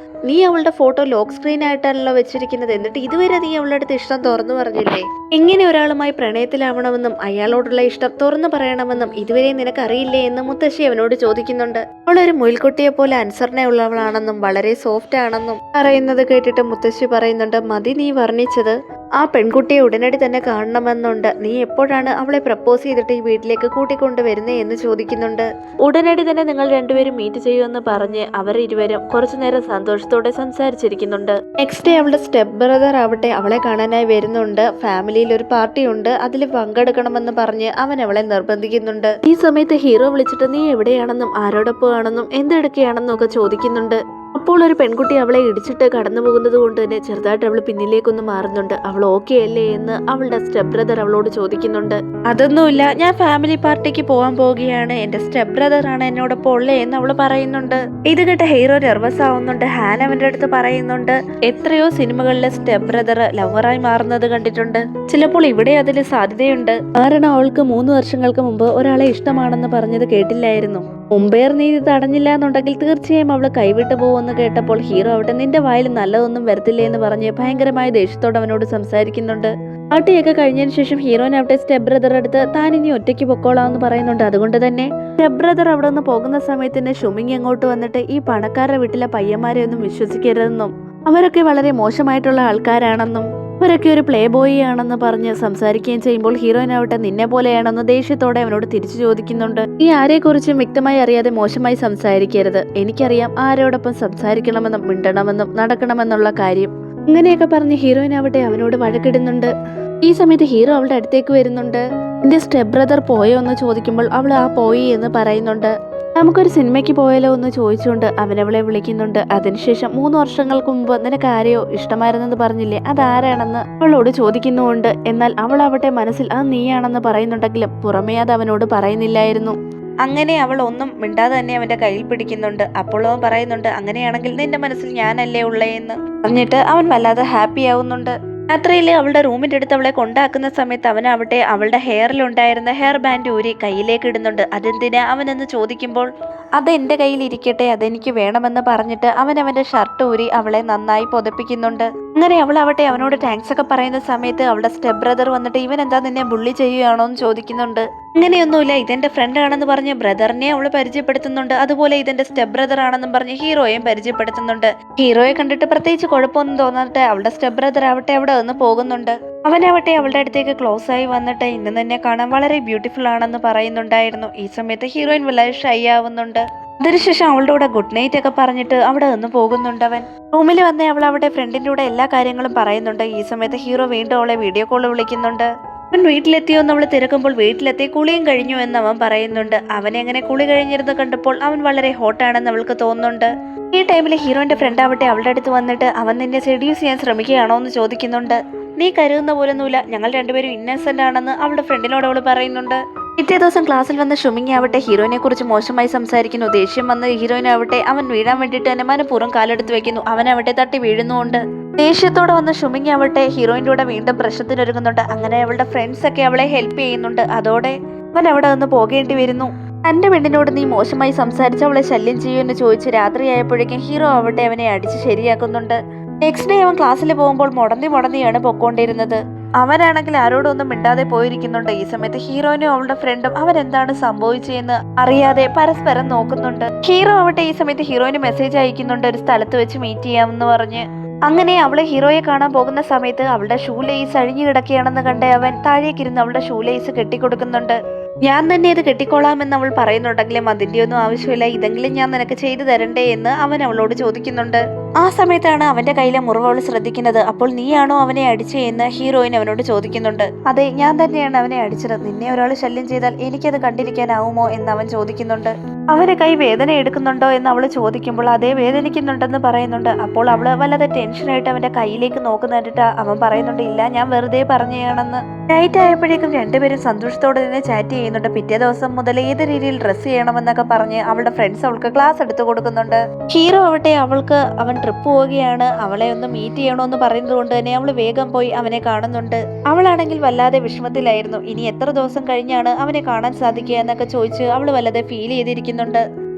നീ അവളുടെ ഫോട്ടോ ലോക്ക് സ്ക്രീൻ ആയിട്ടാണല്ലോ വെച്ചിരിക്കുന്നത്, എന്നിട്ട് ഇതുവരെ നീ അവളുടെ അടുത്ത് ഇഷ്ടം തുറന്നു പറഞ്ഞില്ലേ? എങ്ങനെ ഒരാളുമായി പ്രണയത്തിലാവണമെന്നും അയാളോടുള്ള ഇഷ്ടം തുറന്നു പറയണമെന്നും ഇതുവരെ നിനക്കറിയില്ലേ എന്ന് മുത്തശ്ശി അവനോട് ചോദിക്കുന്നുണ്ട്. അവളൊരു മുയൽക്കുട്ടിയെ പോലെ അനുസരണയുള്ളവളാണെന്നും വളരെ സോഫ്റ്റ് ആണെന്നും പറയുന്നത് കേട്ടിട്ട് മുത്തശ്ശി പറയുന്നുണ്ട്, മതി നീ വർണ്ണിച്ചത്, ആ പെൺകുട്ടിയെ ഉടനടി തന്നെ കാണണമെന്നുണ്ട്. നീ എപ്പോഴാണ് അവളെ പ്രപ്പോസ് ചെയ്തിട്ട് ഈ വീട്ടിലേക്ക് കൂട്ടിക്കൊണ്ടുവരുന്നേ എന്ന് ചോദിക്കുന്നുണ്ട്. ഉടനടി തന്നെ നിങ്ങൾ രണ്ടുപേരും മീറ്റ് ചെയ്യുമെന്ന് പറഞ്ഞ് അവർ ഇരുവരും കുറച്ചു നേരം സന്തോഷത്തോടെ സംസാരിച്ചിരിക്കുന്നുണ്ട്. നെക്സ്റ്റ് ഡേ അവളുടെ സ്റ്റെപ്പ് ബ്രദർ ആവട്ടെ അവളെ കാണാനായി വരുന്നുണ്ട്. ഫാമിലിയിൽ ഒരു പാർട്ടി ഉണ്ട്, അതിൽ പങ്കെടുക്കണമെന്ന് പറഞ്ഞ് അവൻ അവളെ നിർബന്ധിക്കുന്നുണ്ട്. ഈ സമയത്ത് ഹീറോ വിളിച്ചിട്ട് നീ എവിടെയാണെന്നും ആരോടൊപ്പമാണെന്നും എന്തെടുക്കുകയാണെന്നും ഒക്കെ ചോദിക്കുന്നുണ്ട്. അപ്പോൾ ഒരു പെൺകുട്ടി അവളെ ഇടിച്ചിട്ട് കടന്നു പോകുന്നത് കൊണ്ട് തന്നെ ചെറുതായിട്ട് അവൾ പിന്നിലേക്കൊന്ന് മാറുന്നുണ്ട്. അവൾ ഓക്കെ അല്ലേ എന്ന് അവളുടെ സ്റ്റെപ്പ് ബ്രദർ അവളോട് ചോദിക്കുന്നുണ്ട്. അതൊന്നുമില്ല, ഞാൻ ഫാമിലി പാർട്ടിക്ക് പോകാൻ പോവുകയാണ്, എന്റെ സ്റ്റെപ്പ് ബ്രദർ ആണ് എന്നോടൊപ്പം ഉള്ളേ എന്ന് അവള് പറയുന്നുണ്ട്. ഇത് കേട്ട ഹീറോ നെർവസ് ആവുന്നുണ്ട്. ഹാൻ അവന്റെ അടുത്ത് പറയുന്നുണ്ട്, എത്രയോ സിനിമകളിലെ സ്റ്റെപ്പ് ബ്രദർ ലവറായി മാറുന്നത് കണ്ടിട്ടുണ്ട്, ചിലപ്പോൾ ഇവിടെ അതിന് സാധ്യതയുണ്ട്. കാരണം അവൾക്ക് 3 വർഷങ്ങൾക്ക് മുമ്പ് ഒരാളെ ഇഷ്ടമാണെന്ന് പറഞ്ഞത് കേട്ടില്ലായിരുന്നു. മുമ്പേർ നീ ഇത് തടഞ്ഞില്ല എന്നുണ്ടെങ്കിൽ തീർച്ചയായും അവള് കൈവിട്ടു പോകുമെന്ന് കേട്ടപ്പോൾ ഹീറോ ആവട്ടെ നിന്റെ വായിൽ നല്ലതൊന്നും വരത്തില്ലേ എന്ന് പറഞ്ഞ് ഭയങ്കരമായ ദേഷ്യത്തോടെ അവനോട് സംസാരിക്കുന്നുണ്ട്. പാർട്ടിയൊക്കെ കഴിഞ്ഞതിന് ശേഷം ഹീറോയിനവിടെ സ്റ്റെപ്പ് ബ്രദർ അടുത്ത് താൻ ഇനി ഒറ്റയ്ക്ക് പൊക്കോളാമെന്ന് പറയുന്നുണ്ട്. അതുകൊണ്ട് തന്നെ സ്റ്റെപ്പ് ബ്രദർ അവിടെ നിന്ന് പോകുന്ന സമയത്ത് തന്നെ ഷുമിങ് അങ്ങോട്ട് വന്നിട്ട് ഈ പണക്കാരുടെ വീട്ടിലെ പയ്യന്മാരെ ഒന്നും വിശ്വസിക്കരുതെന്നും അവരൊക്കെ വളരെ മോശമായിട്ടുള്ള ആൾക്കാരാണെന്നും അവരൊക്കെ ഒരു പ്ലേ ബോയ് ആണെന്ന് പറഞ്ഞ് സംസാരിക്കുകയും ചെയ്യുമ്പോൾ ഹീറോയിനാവട്ടെ നിന്നെ പോലെയാണെന്ന് ദേഷ്യത്തോടെ അവനോട് തിരിച്ചു ചോദിക്കുന്നുണ്ട്. നീ ആരെക്കുറിച്ചും വ്യക്തമായി അറിയാതെ മോശമായി സംസാരിക്കരുത്, എനിക്കറിയാം ആരോടൊപ്പം സംസാരിക്കണമെന്നും മിണ്ടണമെന്നും നടക്കണമെന്നുള്ള കാര്യം. അങ്ങനെയൊക്കെ പറഞ്ഞ് ഹീറോയിനാവട്ടെ അവനോട് വഴക്കിടുന്നുണ്ട്. ഈ സമയത്ത് ഹീറോ അവളുടെ അടുത്തേക്ക് വരുന്നുണ്ട്. എന്റെ സ്റ്റെപ്പ് ബ്രദർ പോയോ എന്ന് ചോദിക്കുമ്പോൾ അവൾ പോയി എന്ന് പറയുന്നുണ്ട്. നമുക്കൊരു സിനിമയ്ക്ക് പോയാലോ എന്ന് ചോദിച്ചുകൊണ്ട് അവനവളെ വിളിക്കുന്നുണ്ട്. അതിനുശേഷം 3 വർഷങ്ങൾക്ക് മുമ്പ് നിനക്ക് ആരെയോ ഇഷ്ടമായിരുന്നെന്ന് പറഞ്ഞില്ലേ, അതാരാണെന്ന് അവളോട് ചോദിക്കുന്നുണ്ട്. എന്നാൽ അവൾ അവളുടെ മനസ്സിൽ അത് നീയാണെന്ന് പറയുന്നുണ്ടെങ്കിലും പുറമേ അത് അവനോട് പറയുന്നില്ലായിരുന്നു. അങ്ങനെ അവൾ ഒന്നും മിണ്ടാതെ തന്നെ അവന്റെ കയ്യിൽ പിടിക്കുന്നുണ്ട്. അപ്പോൾ അവൻ പറയുന്നുണ്ട്, അങ്ങനെയാണെങ്കിൽ നിന്റെ മനസ്സിൽ ഞാനല്ലേ ഉള്ളേ എന്ന് പറഞ്ഞിട്ട് അവൻ വല്ലാതെ ഹാപ്പി ആവുന്നുണ്ട്. രാത്രിയിൽ അവളുടെ റൂമിന്റെ അടുത്ത് അവളെ കൊണ്ടാക്കുന്ന സമയത്ത് അവനാവട്ടെ അവളുടെ ഹെയറിലുണ്ടായിരുന്ന ഹെയർ ബാൻഡ് ഊരി കയ്യിലേക്ക് ഇടുന്നുണ്ട്. അതെന്തിനാ അവനെന്ന് ചോദിക്കുമ്പോൾ അത് എന്റെ കയ്യിൽ ഇരിക്കട്ടെ, അതെനിക്ക് വേണമെന്ന് പറഞ്ഞിട്ട് അവൻ അവന്റെ ഷർട്ട് ഊരി അവളെ നന്നായി പൊതപ്പിക്കുന്നുണ്ട്. അങ്ങനെ അവളാവട്ടെ അവനോട് താങ്ക്സ് ഒക്കെ പറയുന്ന സമയത്ത് അവളുടെ സ്റ്റെപ്പ് ബ്രദർ വന്നിട്ട് ഇവൻ എന്താ നിന്നെ ബുള്ളി ചെയ്യുകയാണോ എന്ന് ചോദിക്കുന്നുണ്ട്. അങ്ങനെയൊന്നുമില്ല, ഇതെന്റെ ഫ്രണ്ട് ആണെന്ന് പറഞ്ഞ് ബ്രദറിനെ അവള് പരിചയപ്പെടുത്തുന്നുണ്ട്. അതുപോലെ ഇതെന്റെ സ്റ്റെപ്പ് ബ്രദർ ആണെന്നും പറഞ്ഞ് ഹീറോയെയും പരിചയപ്പെടുത്തുന്നുണ്ട്. ഹീറോയെ കണ്ടിട്ട് പ്രത്യേകിച്ച് കുഴപ്പമൊന്നും തോന്നാതെ അവളുടെ സ്റ്റെപ്പ് ബ്രദർ ആവട്ടെ അവിടെ നിന്ന് പോകുന്നുണ്ട്. അവനാവട്ടെ അവളുടെ അടുത്തേക്ക് ക്ലോസ് ആയി വന്നിട്ട് ഇന്ന് തന്നെ കാണാൻ വളരെ ബ്യൂട്ടിഫുൾ ആണെന്ന് പറയുന്നുണ്ടായിരുന്നു. ഈ സമയത്ത് ഹീറോയിൻ വളരെ ഷൈ ആവുന്നുണ്ട്. അതിനുശേഷം അവളുടെ കൂടെ ഗുഡ് നൈറ്റ് ഒക്കെ പറഞ്ഞിട്ട് അവിടെ നിന്ന് പോകുന്നുണ്ട്. അവൻ റൂമിൽ വന്നേ അവൾ അവിടെ ഫ്രണ്ടിന്റെ കൂടെ എല്ലാ കാര്യങ്ങളും പറയുന്നുണ്ട്. ഈ സമയത്ത് ഹീറോ വീണ്ടും അവളെ വീഡിയോ കോൾ വിളിക്കുന്നുണ്ട്. അവൻ വീട്ടിലെത്തിയോ എന്ന് അവൾ തിരക്കുമ്പോൾ വീട്ടിലെത്തി കുളിയും കഴിഞ്ഞു എന്ന് അവൻ പറയുന്നുണ്ട്. അവനെ അങ്ങനെ കുളി കഴിഞ്ഞിരുന്ന് കണ്ടപ്പോൾ അവൻ വളരെ ഹോട്ടാണെന്ന് അവൾക്ക് തോന്നുന്നുണ്ട്. ഈ ടൈമിൽ ഹീറോയിന്റെ ഫ്രണ്ട് ആവട്ടെ അവളുടെ അടുത്ത് വന്നിട്ട് അവൻ നിന്നെ സെഡ്യൂസ് ചെയ്യാൻ ശ്രമിക്കുകയാണോ എന്ന് ചോദിക്കുന്നുണ്ട്. നീ കരുതുന്ന പോലൊന്നുമില്ല, ഞങ്ങൾ രണ്ടുപേരും ഇന്നസെന്റ് ആണെന്ന് അവളുടെ ഫ്രണ്ടിനോട് അവൾ പറയുന്നുണ്ട്. പിറ്റേ ദിവസം ക്ലാസ്സിൽ വന്ന ഷുമിങ് ആവട്ടെ ഹീറോയിനെ കുറിച്ച് മോശമായി സംസാരിക്കുന്നു. ദേഷ്യം വന്ന ഹീറോയിനാവട്ടെ അവൻ വീഴാൻ വേണ്ടിയിട്ട് തന്നെ മനഃപൂർവ്വം കാലെടുത്ത് വെക്കുന്നു. അവനവട്ടെ തട്ടി വീഴുന്നുണ്ട്. ദേഷ്യത്തോടെ വന്ന ഷുമിങ് ആവട്ടെ ഹീറോയിന്റെ കൂടെ വീണ്ടും പ്രശ്നത്തിനൊരുങ്ങുന്നുണ്ട്. അങ്ങനെ അവളുടെ ഫ്രണ്ട്സ് ഒക്കെ അവളെ ഹെൽപ്പ് ചെയ്യുന്നുണ്ട്. അതോടെ അവൻ അവിടെ നിന്ന് പോകേണ്ടി വരുന്നു. തന്റെ പെണ്ണിനോട് നീ മോശമായി സംസാരിച്ച് അവളെ ശല്യം ചെയ്യുമെന്ന് ചോദിച്ച് രാത്രിയായപ്പോഴേക്കും ഹീറോ ആവട്ടെ അവനെ അടിച്ച് ശരിയാക്കുന്നുണ്ട്. നെക്സ്റ്റ് ഡേ അവൻ ക്ലാസ്സിൽ പോകുമ്പോൾ മുടന്നിയാണ് പൊക്കോണ്ടിരുന്നത്. അവനാണെങ്കിൽ ആരോടൊന്നും മിണ്ടാതെ പോയിരിക്കുന്നുണ്ട്. ഈ സമയത്ത് ഹീറോയിനും അവളുടെ ഫ്രണ്ടും അവരെന്താണ് സംഭവിച്ചതെന്ന് അറിയാതെ പരസ്പരം നോക്കുന്നുണ്ട്. ഹീറോ ആവട്ടെ ഈ സമയത്ത് ഹീറോയിന് മെസ്സേജ് അയക്കുന്നുണ്ട്, ഒരു സ്ഥലത്ത് വെച്ച് മീറ്റ് ചെയ്യാമെന്ന് പറഞ്ഞ്. അങ്ങനെ അവളെ ഹീറോയെ കാണാൻ പോകുന്ന സമയത്ത് അവളുടെ ഷൂ ലേസ് അഴിഞ്ഞു കിടക്കുകയാണെന്ന് കണ്ട അവൻ താഴേക്കിരുന്ന് അവളുടെ ഷൂ ലേസ് കെട്ടിക്കൊടുക്കുന്നുണ്ട്. ഞാൻ തന്നെ ഇത് കെട്ടിക്കോളാമെന്ന് അവൾ പറയുന്നുണ്ടെങ്കിലും അതിന്റെ ഒന്നും ആവശ്യമില്ല, ഇതെങ്കിലും ഞാൻ നിനക്ക് ചെയ്തു തരണ്ടേ എന്ന് അവൻ അവളോട് ചോദിക്കുന്നുണ്ട്. ആ സമയത്താണ് അവന്റെ കയ്യിലെ മുറിവ് അവൾ ശ്രദ്ധിക്കുന്നത്. അപ്പോൾ നീയാണോ അവനെ അടിച്ചേ എന്ന് ഹീറോയിൻ അവനോട് ചോദിക്കുന്നുണ്ട്. അതെ, ഞാൻ തന്നെയാണ് അവനെ അടിച്ചത്. നിന്നെ ഒരാൾ ശല്യം ചെയ്താൽ എനിക്കത് കണ്ടിരിക്കാനാവുമോ എന്ന് അവൻ ചോദിക്കുന്നുണ്ട്. അവന്റെ കൈ വേദന എടുക്കുന്നുണ്ടോ എന്ന് അവൾ ചോദിക്കുമ്പോൾ അതേ വേദനിക്കുന്നുണ്ടെന്ന് പറയുന്നുണ്ട്. അപ്പോൾ അവള് വല്ലാതെ ടെൻഷനായിട്ട് അവന്റെ കയ്യിലേക്ക് നോക്കുന്നിട്ട് അവൻ പറയുന്നുണ്ട്, ഇല്ല ഞാൻ വെറുതെ പറഞ്ഞാണെന്ന്. നൈറ്റ് ആയപ്പോഴേക്കും രണ്ടുപേരും സന്തോഷത്തോടെ തന്നെ ചാറ്റ് ചെയ്യുന്നുണ്ട്. പിറ്റേ ദിവസം മുതൽ ഏത് രീതിയിൽ ഡ്രസ്സ് ചെയ്യണമെന്നൊക്കെ പറഞ്ഞ് അവളുടെ ഫ്രണ്ട്സ് അവൾക്ക് ക്ലാസ് എടുത്തു കൊടുക്കുന്നുണ്ട്. ഹീറോ ആവട്ടെ അവൾക്ക് അവൻ ട്രിപ്പ് പോവുകയാണ്, അവളെ ഒന്ന് മീറ്റ് ചെയ്യണമെന്ന് പറയുന്നത് കൊണ്ട് തന്നെ അവൾ വേഗം പോയി അവനെ കാണുന്നുണ്ട്. അവളാണെങ്കിൽ വല്ലാതെ വിഷമത്തിലായിരുന്നു. ഇനി എത്ര ദിവസം കഴിഞ്ഞാണ് അവനെ കാണാൻ സാധിക്കുക എന്നൊക്കെ ചോദിച്ച് അവൾ വല്ലാതെ ഫീൽ ചെയ്തിരിക്കുന്നുണ്ട്.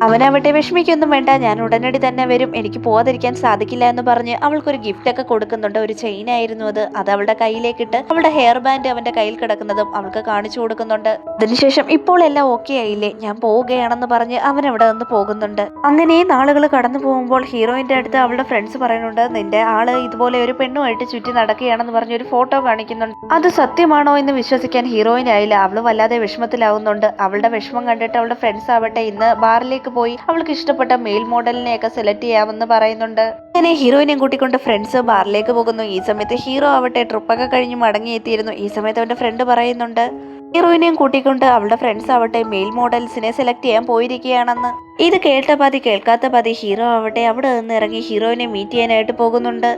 അവനാവട്ടെ വിഷമിക്കൊന്നും വേണ്ട, ഞാൻ ഉടനടി തന്നെ വരും, എനിക്ക് പോവാതിരിക്കാൻ സാധിക്കില്ല എന്ന് പറഞ്ഞ് അവൾക്കൊരു ഗിഫ്റ്റ് ഒക്കെ കൊടുക്കുന്നുണ്ട്. ഒരു ചെയിൻ ആയിരുന്നു അത് അവളുടെ കയ്യിലേക്കിട്ട് അവളുടെ ഹെയർ ബാൻഡ് അവന്റെ കയ്യിൽ കിടക്കുന്നതും അവൾക്ക് കാണിച്ചു കൊടുക്കുന്നുണ്ട്. അതിനുശേഷം ഇപ്പോൾ എല്ലാം ഓക്കെ ആയില്ലേ, ഞാൻ പോവുകയാണെന്ന് പറഞ്ഞ് അവൻ അവിടെ നിന്ന് പോകുന്നുണ്ട്. അങ്ങനെ നാളുകൾ കടന്നു പോകുമ്പോൾ ഹീറോയിന്റെ അടുത്ത് അവളുടെ ഫ്രണ്ട്സ് പറയുന്നുണ്ട്, നിന്റെ ആള് ഇതുപോലെ ഒരു പെണ്ണുമായിട്ട് ചുറ്റി നടക്കുകയാണെന്ന് പറഞ്ഞ് ഒരു ഫോട്ടോ കാണിക്കുന്നുണ്ട്. അത് സത്യമാണോ എന്ന് വിശ്വസിക്കാൻ ഹീറോയിൻ ആയില്ല. അവള് വല്ലാതെ വിഷമത്തിലാവുന്നുണ്ട്. അവളുടെ വിഷമം കണ്ടിട്ട് അവളുടെ ഫ്രണ്ട്സ് ആവട്ടെ ഇന്ന് ബാറിലേക്ക് പോയി അവൾക്ക് ഇഷ്ടപ്പെട്ട മെയിൽ മോഡലിനെയൊക്കെ സെലക്ട് ചെയ്യാമെന്ന് പറയുന്നുണ്ട്. അങ്ങനെ ഹീറോയിനെയും കൂട്ടിക്കൊണ്ട് ഫ്രണ്ട്സ് ബാറിലേക്ക് പോകുന്നു. ഈ സമയത്ത് ഹീറോ ആവട്ടെ ട്രിപ്പൊക്കെ കഴിഞ്ഞ് മടങ്ങിയെത്തിയിരുന്നു. ഈ സമയത്ത് അവന്റെ ഫ്രണ്ട് പറയുന്നുണ്ട്, ഹീറോയിനെയും കൂട്ടിക്കൊണ്ട് അവളുടെ ഫ്രണ്ട്സ് ആവട്ടെ മെയിൽ മോഡൽസിനെ സെലക്ട് ചെയ്യാൻ പോയിരിക്കുകയാണെന്ന്. ഇത് കേട്ട പാതി കേൾക്കാത്ത പാതി ഹീറോ ആവട്ടെ അവിടെ നിന്ന് ഇറങ്ങി ഹീറോയിനെ മീറ്റ് ചെയ്യാനായിട്ട് പോകുന്നുണ്ട്.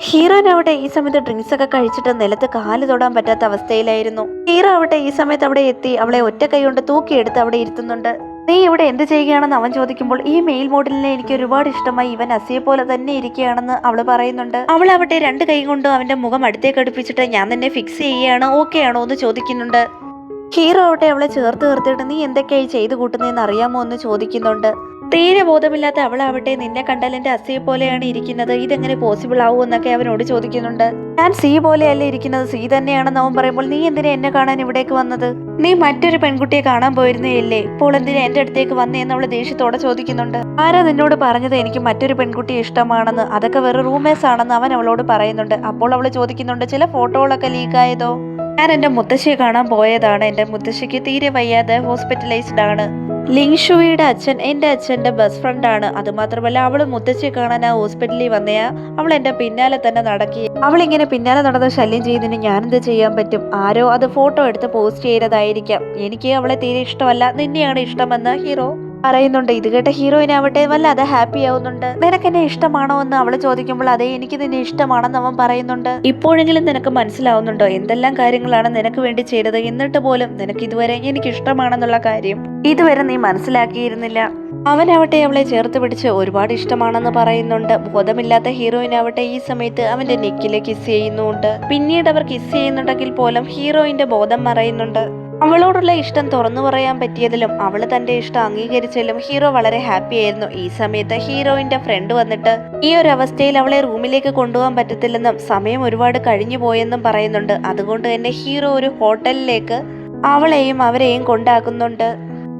ഹീറോയിൻ ആവട്ടെ ഈ സമയത്ത് ഡ്രിങ്ക്സ് ഒക്കെ കഴിച്ചിട്ട് നിലത്ത് കാല് തൊടാൻ പറ്റാത്ത അവസ്ഥയിലായിരുന്നു. ഹീറോ ആവട്ടെ ഈ സമയത്ത് അവിടെ എത്തി അവളെ ഒറ്റ കൈ കൊണ്ട് തൂക്കിയെടുത്ത് അവിടെ ഇരുത്തുന്നുണ്ട്. നീ ഇവിടെ എന്ത് ചെയ്യുകയാണെന്ന് അവൻ ചോദിക്കുമ്പോൾ ഈ മെയിൽ മോഡലിനെ എനിക്ക് ഒരുപാട് ഇഷ്ടമായി, ഇവൻ അസിയെ പോലെ തന്നെ ഇരിക്കുകയാണെന്ന് അവള് പറയുന്നുണ്ട്. അവൾ ആവട്ടെ രണ്ട് കൈ കൊണ്ട് അവന്റെ മുഖം അടുത്തേക്ക് അടുപ്പിച്ചിട്ട് ഞാൻ തന്നെ ഫിക്സ് ചെയ്യുകയാണ്, ഓക്കെ ആണോ എന്ന് ചോദിക്കുന്നുണ്ട്. ഹീറോ ആവട്ടെ അവളെ ചേർത്ത് നിർത്തിയിട്ട് നീ എന്തൊക്കെയായി ചെയ്തു കൂട്ടുന്നതെന്ന് അറിയാമോ എന്ന് ചോദിക്കുന്നുണ്ട്. തീരെ ബോധമില്ലാത്ത അവളാവട്ടെ നിന്നെ കണ്ടാൽ എന്റെ അസിയെ പോലെയാണ് ഇരിക്കുന്നത്, ഇതെങ്ങനെ പോസിബിൾ ആവും എന്നൊക്കെ അവനോട് ചോദിക്കുന്നുണ്ട്. ഞാൻ സി പോലെയല്ല ഇരിക്കുന്നത്, സി തന്നെയാണെന്ന് അവൻ പറയുമ്പോൾ നീ എന്തിനാ എന്നെ കാണാൻ ഇവിടേക്ക് വന്നത്, നീ മറ്റൊരു പെൺകുട്ടിയെ കാണാൻ പോയിരുന്നേയില്ലേ, ഇപ്പോൾ എന്തിനാ എന്റെ അടുത്തേക്ക് വന്നേന്ന് അവള് ദേഷ്യത്തോടെ ചോദിക്കുന്നുണ്ട്. ആരാ നിന്നോട് പറഞ്ഞത് എനിക്ക് മറ്റൊരു പെൺകുട്ടിയെ ഇഷ്ടമാണെന്ന്, അതൊക്കെ വെറും റൂമേഴ്സ് ആണെന്ന് അവൻ അവളോട് പറയുന്നുണ്ട്. അപ്പോൾ അവള് ചോദിക്കുന്നുണ്ട്, ചില ഫോട്ടോകളൊക്കെ ലീക്കായതോ, ഞാൻ എന്റെ മുത്തശ്ശിയെ കാണാൻ പോയതാണ്, എന്റെ മുത്തശ്ശിക്ക് തീരെ വയ്യാതെ ഹോസ്പിറ്റലൈസ്ഡ് ആണ്, ലിങ്ഷുവിയുടെ അച്ഛൻ എന്റെ അച്ഛന്റെ ബെസ്റ്റ് ഫ്രണ്ട് ആണ്, അതുമാത്രമല്ല അവള് മുത്തശ്ശിയെ കാണാൻ ആ ഹോസ്പിറ്റലിൽ വന്നയാ, അവൾ എന്റെ പിന്നാലെ തന്നെ നടക്കി, അവളിങ്ങനെ പിന്നാലെ നടന്ന് ശല്യം ചെയ്യുന്നതിന് ഞാനെന്ത് ചെയ്യാൻ പറ്റും, ആരോ അത് ഫോട്ടോ എടുത്ത് പോസ്റ്റ് ചെയ്തതായിരിക്കാം, എനിക്ക് അവളെ തീരെ ഇഷ്ടമല്ല, നിന്നെയാണ് ഇഷ്ടമെന്ന് ഹീറോ പറയുന്നുണ്ട്. ഇത് കേട്ട ഹീറോയിനാവട്ടെ വല്ലാതെ ഹാപ്പി ആവുന്നുണ്ട്. നിനക്ക് എന്നെ ഇഷ്ടമാണോ എന്ന് അവള് ചോദിക്കുമ്പോൾ അതെ എനിക്ക് നിന്നെ ഇഷ്ടമാണെന്ന് അവൻ പറയുന്നുണ്ട്. ഇപ്പോഴെങ്കിലും നിനക്ക് മനസ്സിലാവുന്നുണ്ടോ എന്തെല്ലാം കാര്യങ്ങളാണ് നിനക്ക് വേണ്ടി ചെയ്തത്, എന്നിട്ട് പോലും നിനക്ക് ഇതുവരെ എനിക്ക് ഇഷ്ടമാണെന്നുള്ള കാര്യം ഇതുവരെ നീ മനസ്സിലാക്കിയിരുന്നില്ല. അവനാവട്ടെ അവളെ ചേർത്ത് പിടിച്ച് ഒരുപാട് ഇഷ്ടമാണെന്ന് പറയുന്നുണ്ട്. ബോധമില്ലാത്ത ഹീറോയിനാവട്ടെ ഈ സമയത്ത് അവന്റെ നെക്കില് കിസ് ചെയ്യുന്നുണ്ട്. പിന്നീട് അവർ കിസ് ചെയ്യുന്നുണ്ടെങ്കിൽ പോലും ഹീറോയിന്റെ ബോധം മറയുന്നുണ്ട്. അവളോടുള്ള ഇഷ്ടം തുറന്നു പറയാൻ പറ്റിയതിലും അവള് തന്റെ ഇഷ്ടം അംഗീകരിച്ചതിലും ഹീറോ വളരെ ഹാപ്പി ആയിരുന്നു. ഈ സമയത്ത് ഹീറോയിന്റെ ഫ്രണ്ട് വന്നിട്ട് ഈ ഒരു അവസ്ഥയിൽ അവളെ റൂമിലേക്ക് കൊണ്ടുപോകാൻ പറ്റത്തില്ലെന്നും സമയം ഒരുപാട് കഴിഞ്ഞു പോയെന്നും പറയുന്നുണ്ട്. അതുകൊണ്ട് തന്നെ ഹീറോ ഒരു ഹോട്ടലിലേക്ക് അവളെയും അവരെയും കൊണ്ടാക്കുന്നുണ്ട്.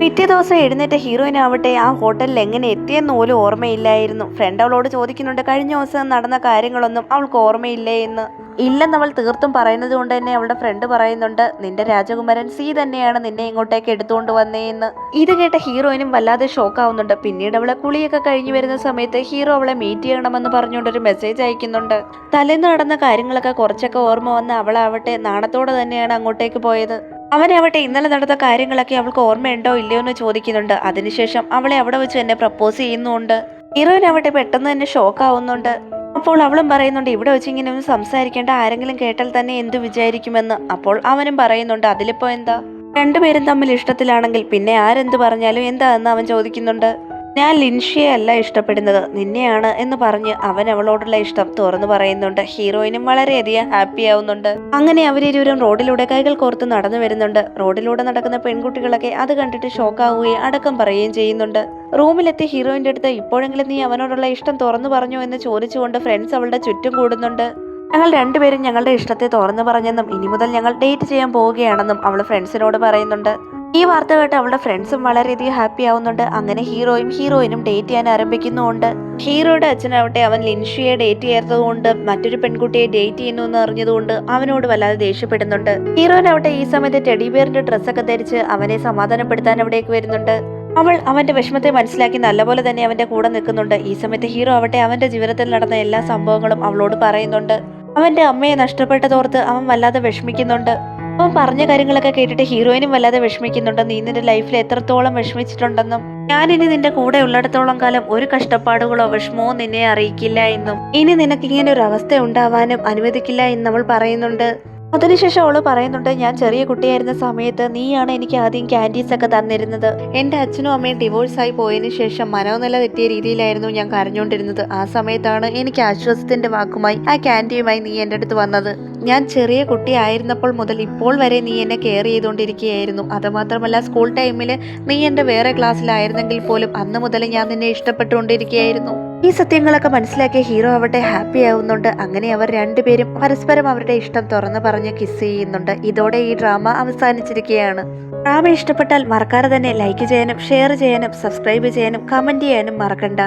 പിറ്റേ ദിവസം എഴുന്നേറ്റ ഹീറോയിനാവട്ടെ ആ ഹോട്ടലിൽ എങ്ങനെ എത്തിയെന്ന് പോലും ഓർമ്മയില്ലായിരുന്നു. ഫ്രണ്ട് അവളോട് ചോദിക്കുന്നുണ്ട് കഴിഞ്ഞ ദിവസം നടന്ന കാര്യങ്ങളൊന്നും അവൾക്ക് ഓർമ്മയില്ലേ എന്ന്. ഇല്ലെന്ന് അവൾ തീർത്തും പറയുന്നത് കൊണ്ട് തന്നെ അവളുടെ ഫ്രണ്ട് പറയുന്നുണ്ട് നിന്റെ രാജകുമാരൻ സി തന്നെയാണ് നിന്നെ ഇങ്ങോട്ടേക്ക് എടുത്തുകൊണ്ട് വന്നേന്ന്. ഇത് കേട്ട ഹീറോയിനും വല്ലാതെ ഷോക്ക് ആവുന്നുണ്ട്. പിന്നീട് അവളെ കുളിയൊക്കെ കഴിഞ്ഞു വരുന്ന സമയത്ത് ഹീറോ അവളെ മീറ്റ് ചെയ്യണമെന്ന് പറഞ്ഞുകൊണ്ടൊരു മെസ്സേജ് അയക്കുന്നുണ്ട്. തലേന്ന് നടന്ന കാര്യങ്ങളൊക്കെ കുറച്ചൊക്കെ ഓർമ്മ വന്ന് അവളാവട്ടെ നാണത്തോടെ തന്നെയാണ് അങ്ങോട്ടേക്ക് പോയത്. അവനാവട്ടെ ഇന്നലെ നടന്ന കാര്യങ്ങളൊക്കെ അവൾക്ക് ഓർമ്മയുണ്ടോ ഇല്ലയോ എന്ന് ചോദിക്കുന്നുണ്ട്. അതിനുശേഷം അവളെ അവിടെ വെച്ച് തന്നെ പ്രപ്പോസ് ചെയ്യുന്നുണ്ട്. ഹീറോയിനാവട്ടെ പെട്ടെന്ന് തന്നെ ഷോക്ക് ആവുന്നുണ്ട്. അപ്പോൾ അവളും പറയുന്നുണ്ട് ഇവിടെ വെച്ച് ഇങ്ങനെ ഒന്നും സംസാരിക്കേണ്ട, ആരെങ്കിലും കേട്ടാൽ തന്നെ എന്തു വിചാരിക്കുമെന്ന്. അപ്പോൾ അവനും പറയുന്നുണ്ട് അതിലിപ്പോ എന്താ, രണ്ടുപേരും തമ്മിൽ ഇഷ്ടത്തിലാണെങ്കിൽ പിന്നെ ആരെന്ത് പറഞ്ഞാലും എന്താ എന്ന് അവൻ ചോദിക്കുന്നുണ്ട്. ഞാൻ ലിൻഷിയെ അല്ല ഇഷ്ടപ്പെടുന്നത് നിന്നെയാണ് എന്ന് പറഞ്ഞ് അവൻ അവളോടുള്ള ഇഷ്ടം തുറന്നു പറയുന്നുണ്ട്. ഹീറോയിനും വളരെയധികം ഹാപ്പി ആവുന്നുണ്ട്. അങ്ങനെ അവരിരുവരും റോഡിലൂടെ കൈകൾ കോർത്ത് നടന്നു വരുന്നുണ്ട്. റോഡിലൂടെ നടക്കുന്ന പെൺകുട്ടികളൊക്കെ അത് കണ്ടിട്ട് ഷോക്കാവുകയും അടക്കം പറയുകയും ചെയ്യുന്നുണ്ട്. റൂമിലെത്തി ഹീറോയിന്റെ അടുത്ത് ഇപ്പോഴെങ്കിലും നീ അവനോടുള്ള ഇഷ്ടം തുറന്നു പറഞ്ഞോ എന്ന് ചോദിച്ചുകൊണ്ട് ഫ്രണ്ട്സ് അവളുടെ ചുറ്റും കൂടുന്നുണ്ട്. ഞങ്ങൾ രണ്ടുപേരും ഞങ്ങളുടെ ഇഷ്ടത്തെ തുറന്നു പറഞ്ഞെന്നും ഇനി മുതൽ ഞങ്ങൾ ഡേറ്റ് ചെയ്യാൻ പോവുകയാണെന്നും അവൾ ഫ്രണ്ട്സിനോട് പറയുന്നുണ്ട്. ഈ വാർത്ത കേട്ട് അവളുടെ ഫ്രണ്ട്സും വളരെയധികം ഹാപ്പി ആവുന്നുണ്ട്. അങ്ങനെ ഹീറോയിനും ഡേറ്റ് ചെയ്യാൻ ആരംഭിക്കുന്നുണ്ട്. ഹീറോയുടെ അച്ഛനാവട്ടെ അവൻ ലിൻഷിയെ ഡേറ്റ് ചെയ്യാത്തതുകൊണ്ട് മറ്റൊരു പെൺകുട്ടിയെ ഡേറ്റ് ചെയ്യുന്നു എന്ന് അറിഞ്ഞതുകൊണ്ട് അവനോട് വല്ലാതെ ദേഷ്യപ്പെടുന്നുണ്ട്. ഹീറോയിനാവട്ടെ ഈ സമയത്ത് ടെഡിബിയറിന്റെ ഡ്രസ്സൊക്കെ ധരിച്ച് അവനെ സമാധാനപ്പെടുത്താൻ അവിടേക്ക് വരുന്നുണ്ട്. അവൾ അവന്റെ വിഷമത്തെ മനസ്സിലാക്കി നല്ലപോലെ തന്നെ അവന്റെ കൂടെ നിൽക്കുന്നുണ്ട്. ഈ സമയത്ത് ഹീറോ ആവട്ടെ അവന്റെ ജീവിതത്തിൽ നടന്ന എല്ലാ സംഭവങ്ങളും അവളോട് പറയുന്നുണ്ട്. അവന്റെ അമ്മയെ നഷ്ടപ്പെട്ടതോർത്ത് അവൻ വല്ലാതെ വിഷമിക്കുന്നുണ്ട്. അവൻ പറഞ്ഞ കാര്യങ്ങളൊക്കെ കേട്ടിട്ട് ഹീറോയിനും വല്ലാതെ വിഷമിക്കുന്നുണ്ട്. നീ നിന്റെ ലൈഫിൽ എത്രത്തോളം വിഷമിച്ചിട്ടുണ്ടെന്നും ഞാനിനി നിന്റെ കൂടെ ഉള്ളിടത്തോളം കാലം ഒരു കഷ്ടപ്പാടുകളോ വിഷമമോ നിന്നെ അറിയിക്കില്ല എന്നും ഇനി നിനക്കിങ്ങനെ ഒരു അവസ്ഥ ഉണ്ടാവാനും അനുവദിക്കില്ല എന്ന് അവൾ പറയുന്നുണ്ട്. അതിനുശേഷം അവള് പറയുന്നുണ്ട് ഞാൻ ചെറിയ കുട്ടിയായിരുന്ന സമയത്ത് നീയാണ് എനിക്ക് ആദ്യം ക്യാൻഡീസ് ഒക്കെ തന്നിരുന്നത്. എന്റെ അച്ഛനും അമ്മയും ഡിവോഴ്സായി പോയതിനു ശേഷം മനോനില തെറ്റിയ രീതിയിലായിരുന്നു ഞാൻ കരഞ്ഞുകൊണ്ടിരുന്നത്. ആ സമയത്താണ് എനിക്ക് ആശ്വാസത്തിന്റെ വാക്കുമായി ആ ക്യാൻഡിയുമായി നീ എൻ്റെ അടുത്ത് വന്നത്. ഞാൻ ചെറിയ കുട്ടി ആയിരുന്നപ്പോൾ മുതൽ ഇപ്പോൾ വരെ നീ എന്നെ കെയർ ചെയ്തുകൊണ്ടിരിക്കുകയായിരുന്നു. അതുമാത്രമല്ല സ്കൂൾ ടൈമിൽ നീ എൻ്റെ വേറെ ക്ലാസ്സിലായിരുന്നെങ്കിൽ പോലും അന്ന് മുതൽ ഞാൻ നിന്നെ ഇഷ്ടപ്പെട്ടുകൊണ്ടിരിക്കുകയായിരുന്നു. ഈ സത്യങ്ങളൊക്കെ മനസ്സിലാക്കിയ ഹീറോ ആവട്ടെ ഹാപ്പി ആവുന്നുണ്ട്. അങ്ങനെ അവർ രണ്ടുപേരും പരസ്പരം അവരുടെ ഇഷ്ടം തുറന്നു പറഞ്ഞ് കിസ് ചെയ്യുന്നുണ്ട്. ഇതോടെ ഈ ഡ്രാമ അവസാനിച്ചിരിക്കുകയാണ്. ഡ്രാമ ഇഷ്ടപ്പെട്ടാൽ മറക്കാതെ തന്നെ ലൈക്ക് ചെയ്യാനും ഷെയർ ചെയ്യാനും സബ്സ്ക്രൈബ് ചെയ്യാനും കമന്റ് ചെയ്യാനും മറക്കണ്ട.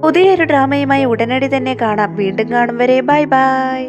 പുതിയൊരു ഡ്രാമയുമായി ഉടനടി തന്നെ കാണാം. വീണ്ടും കാണും വരെ ബൈ ബൈ.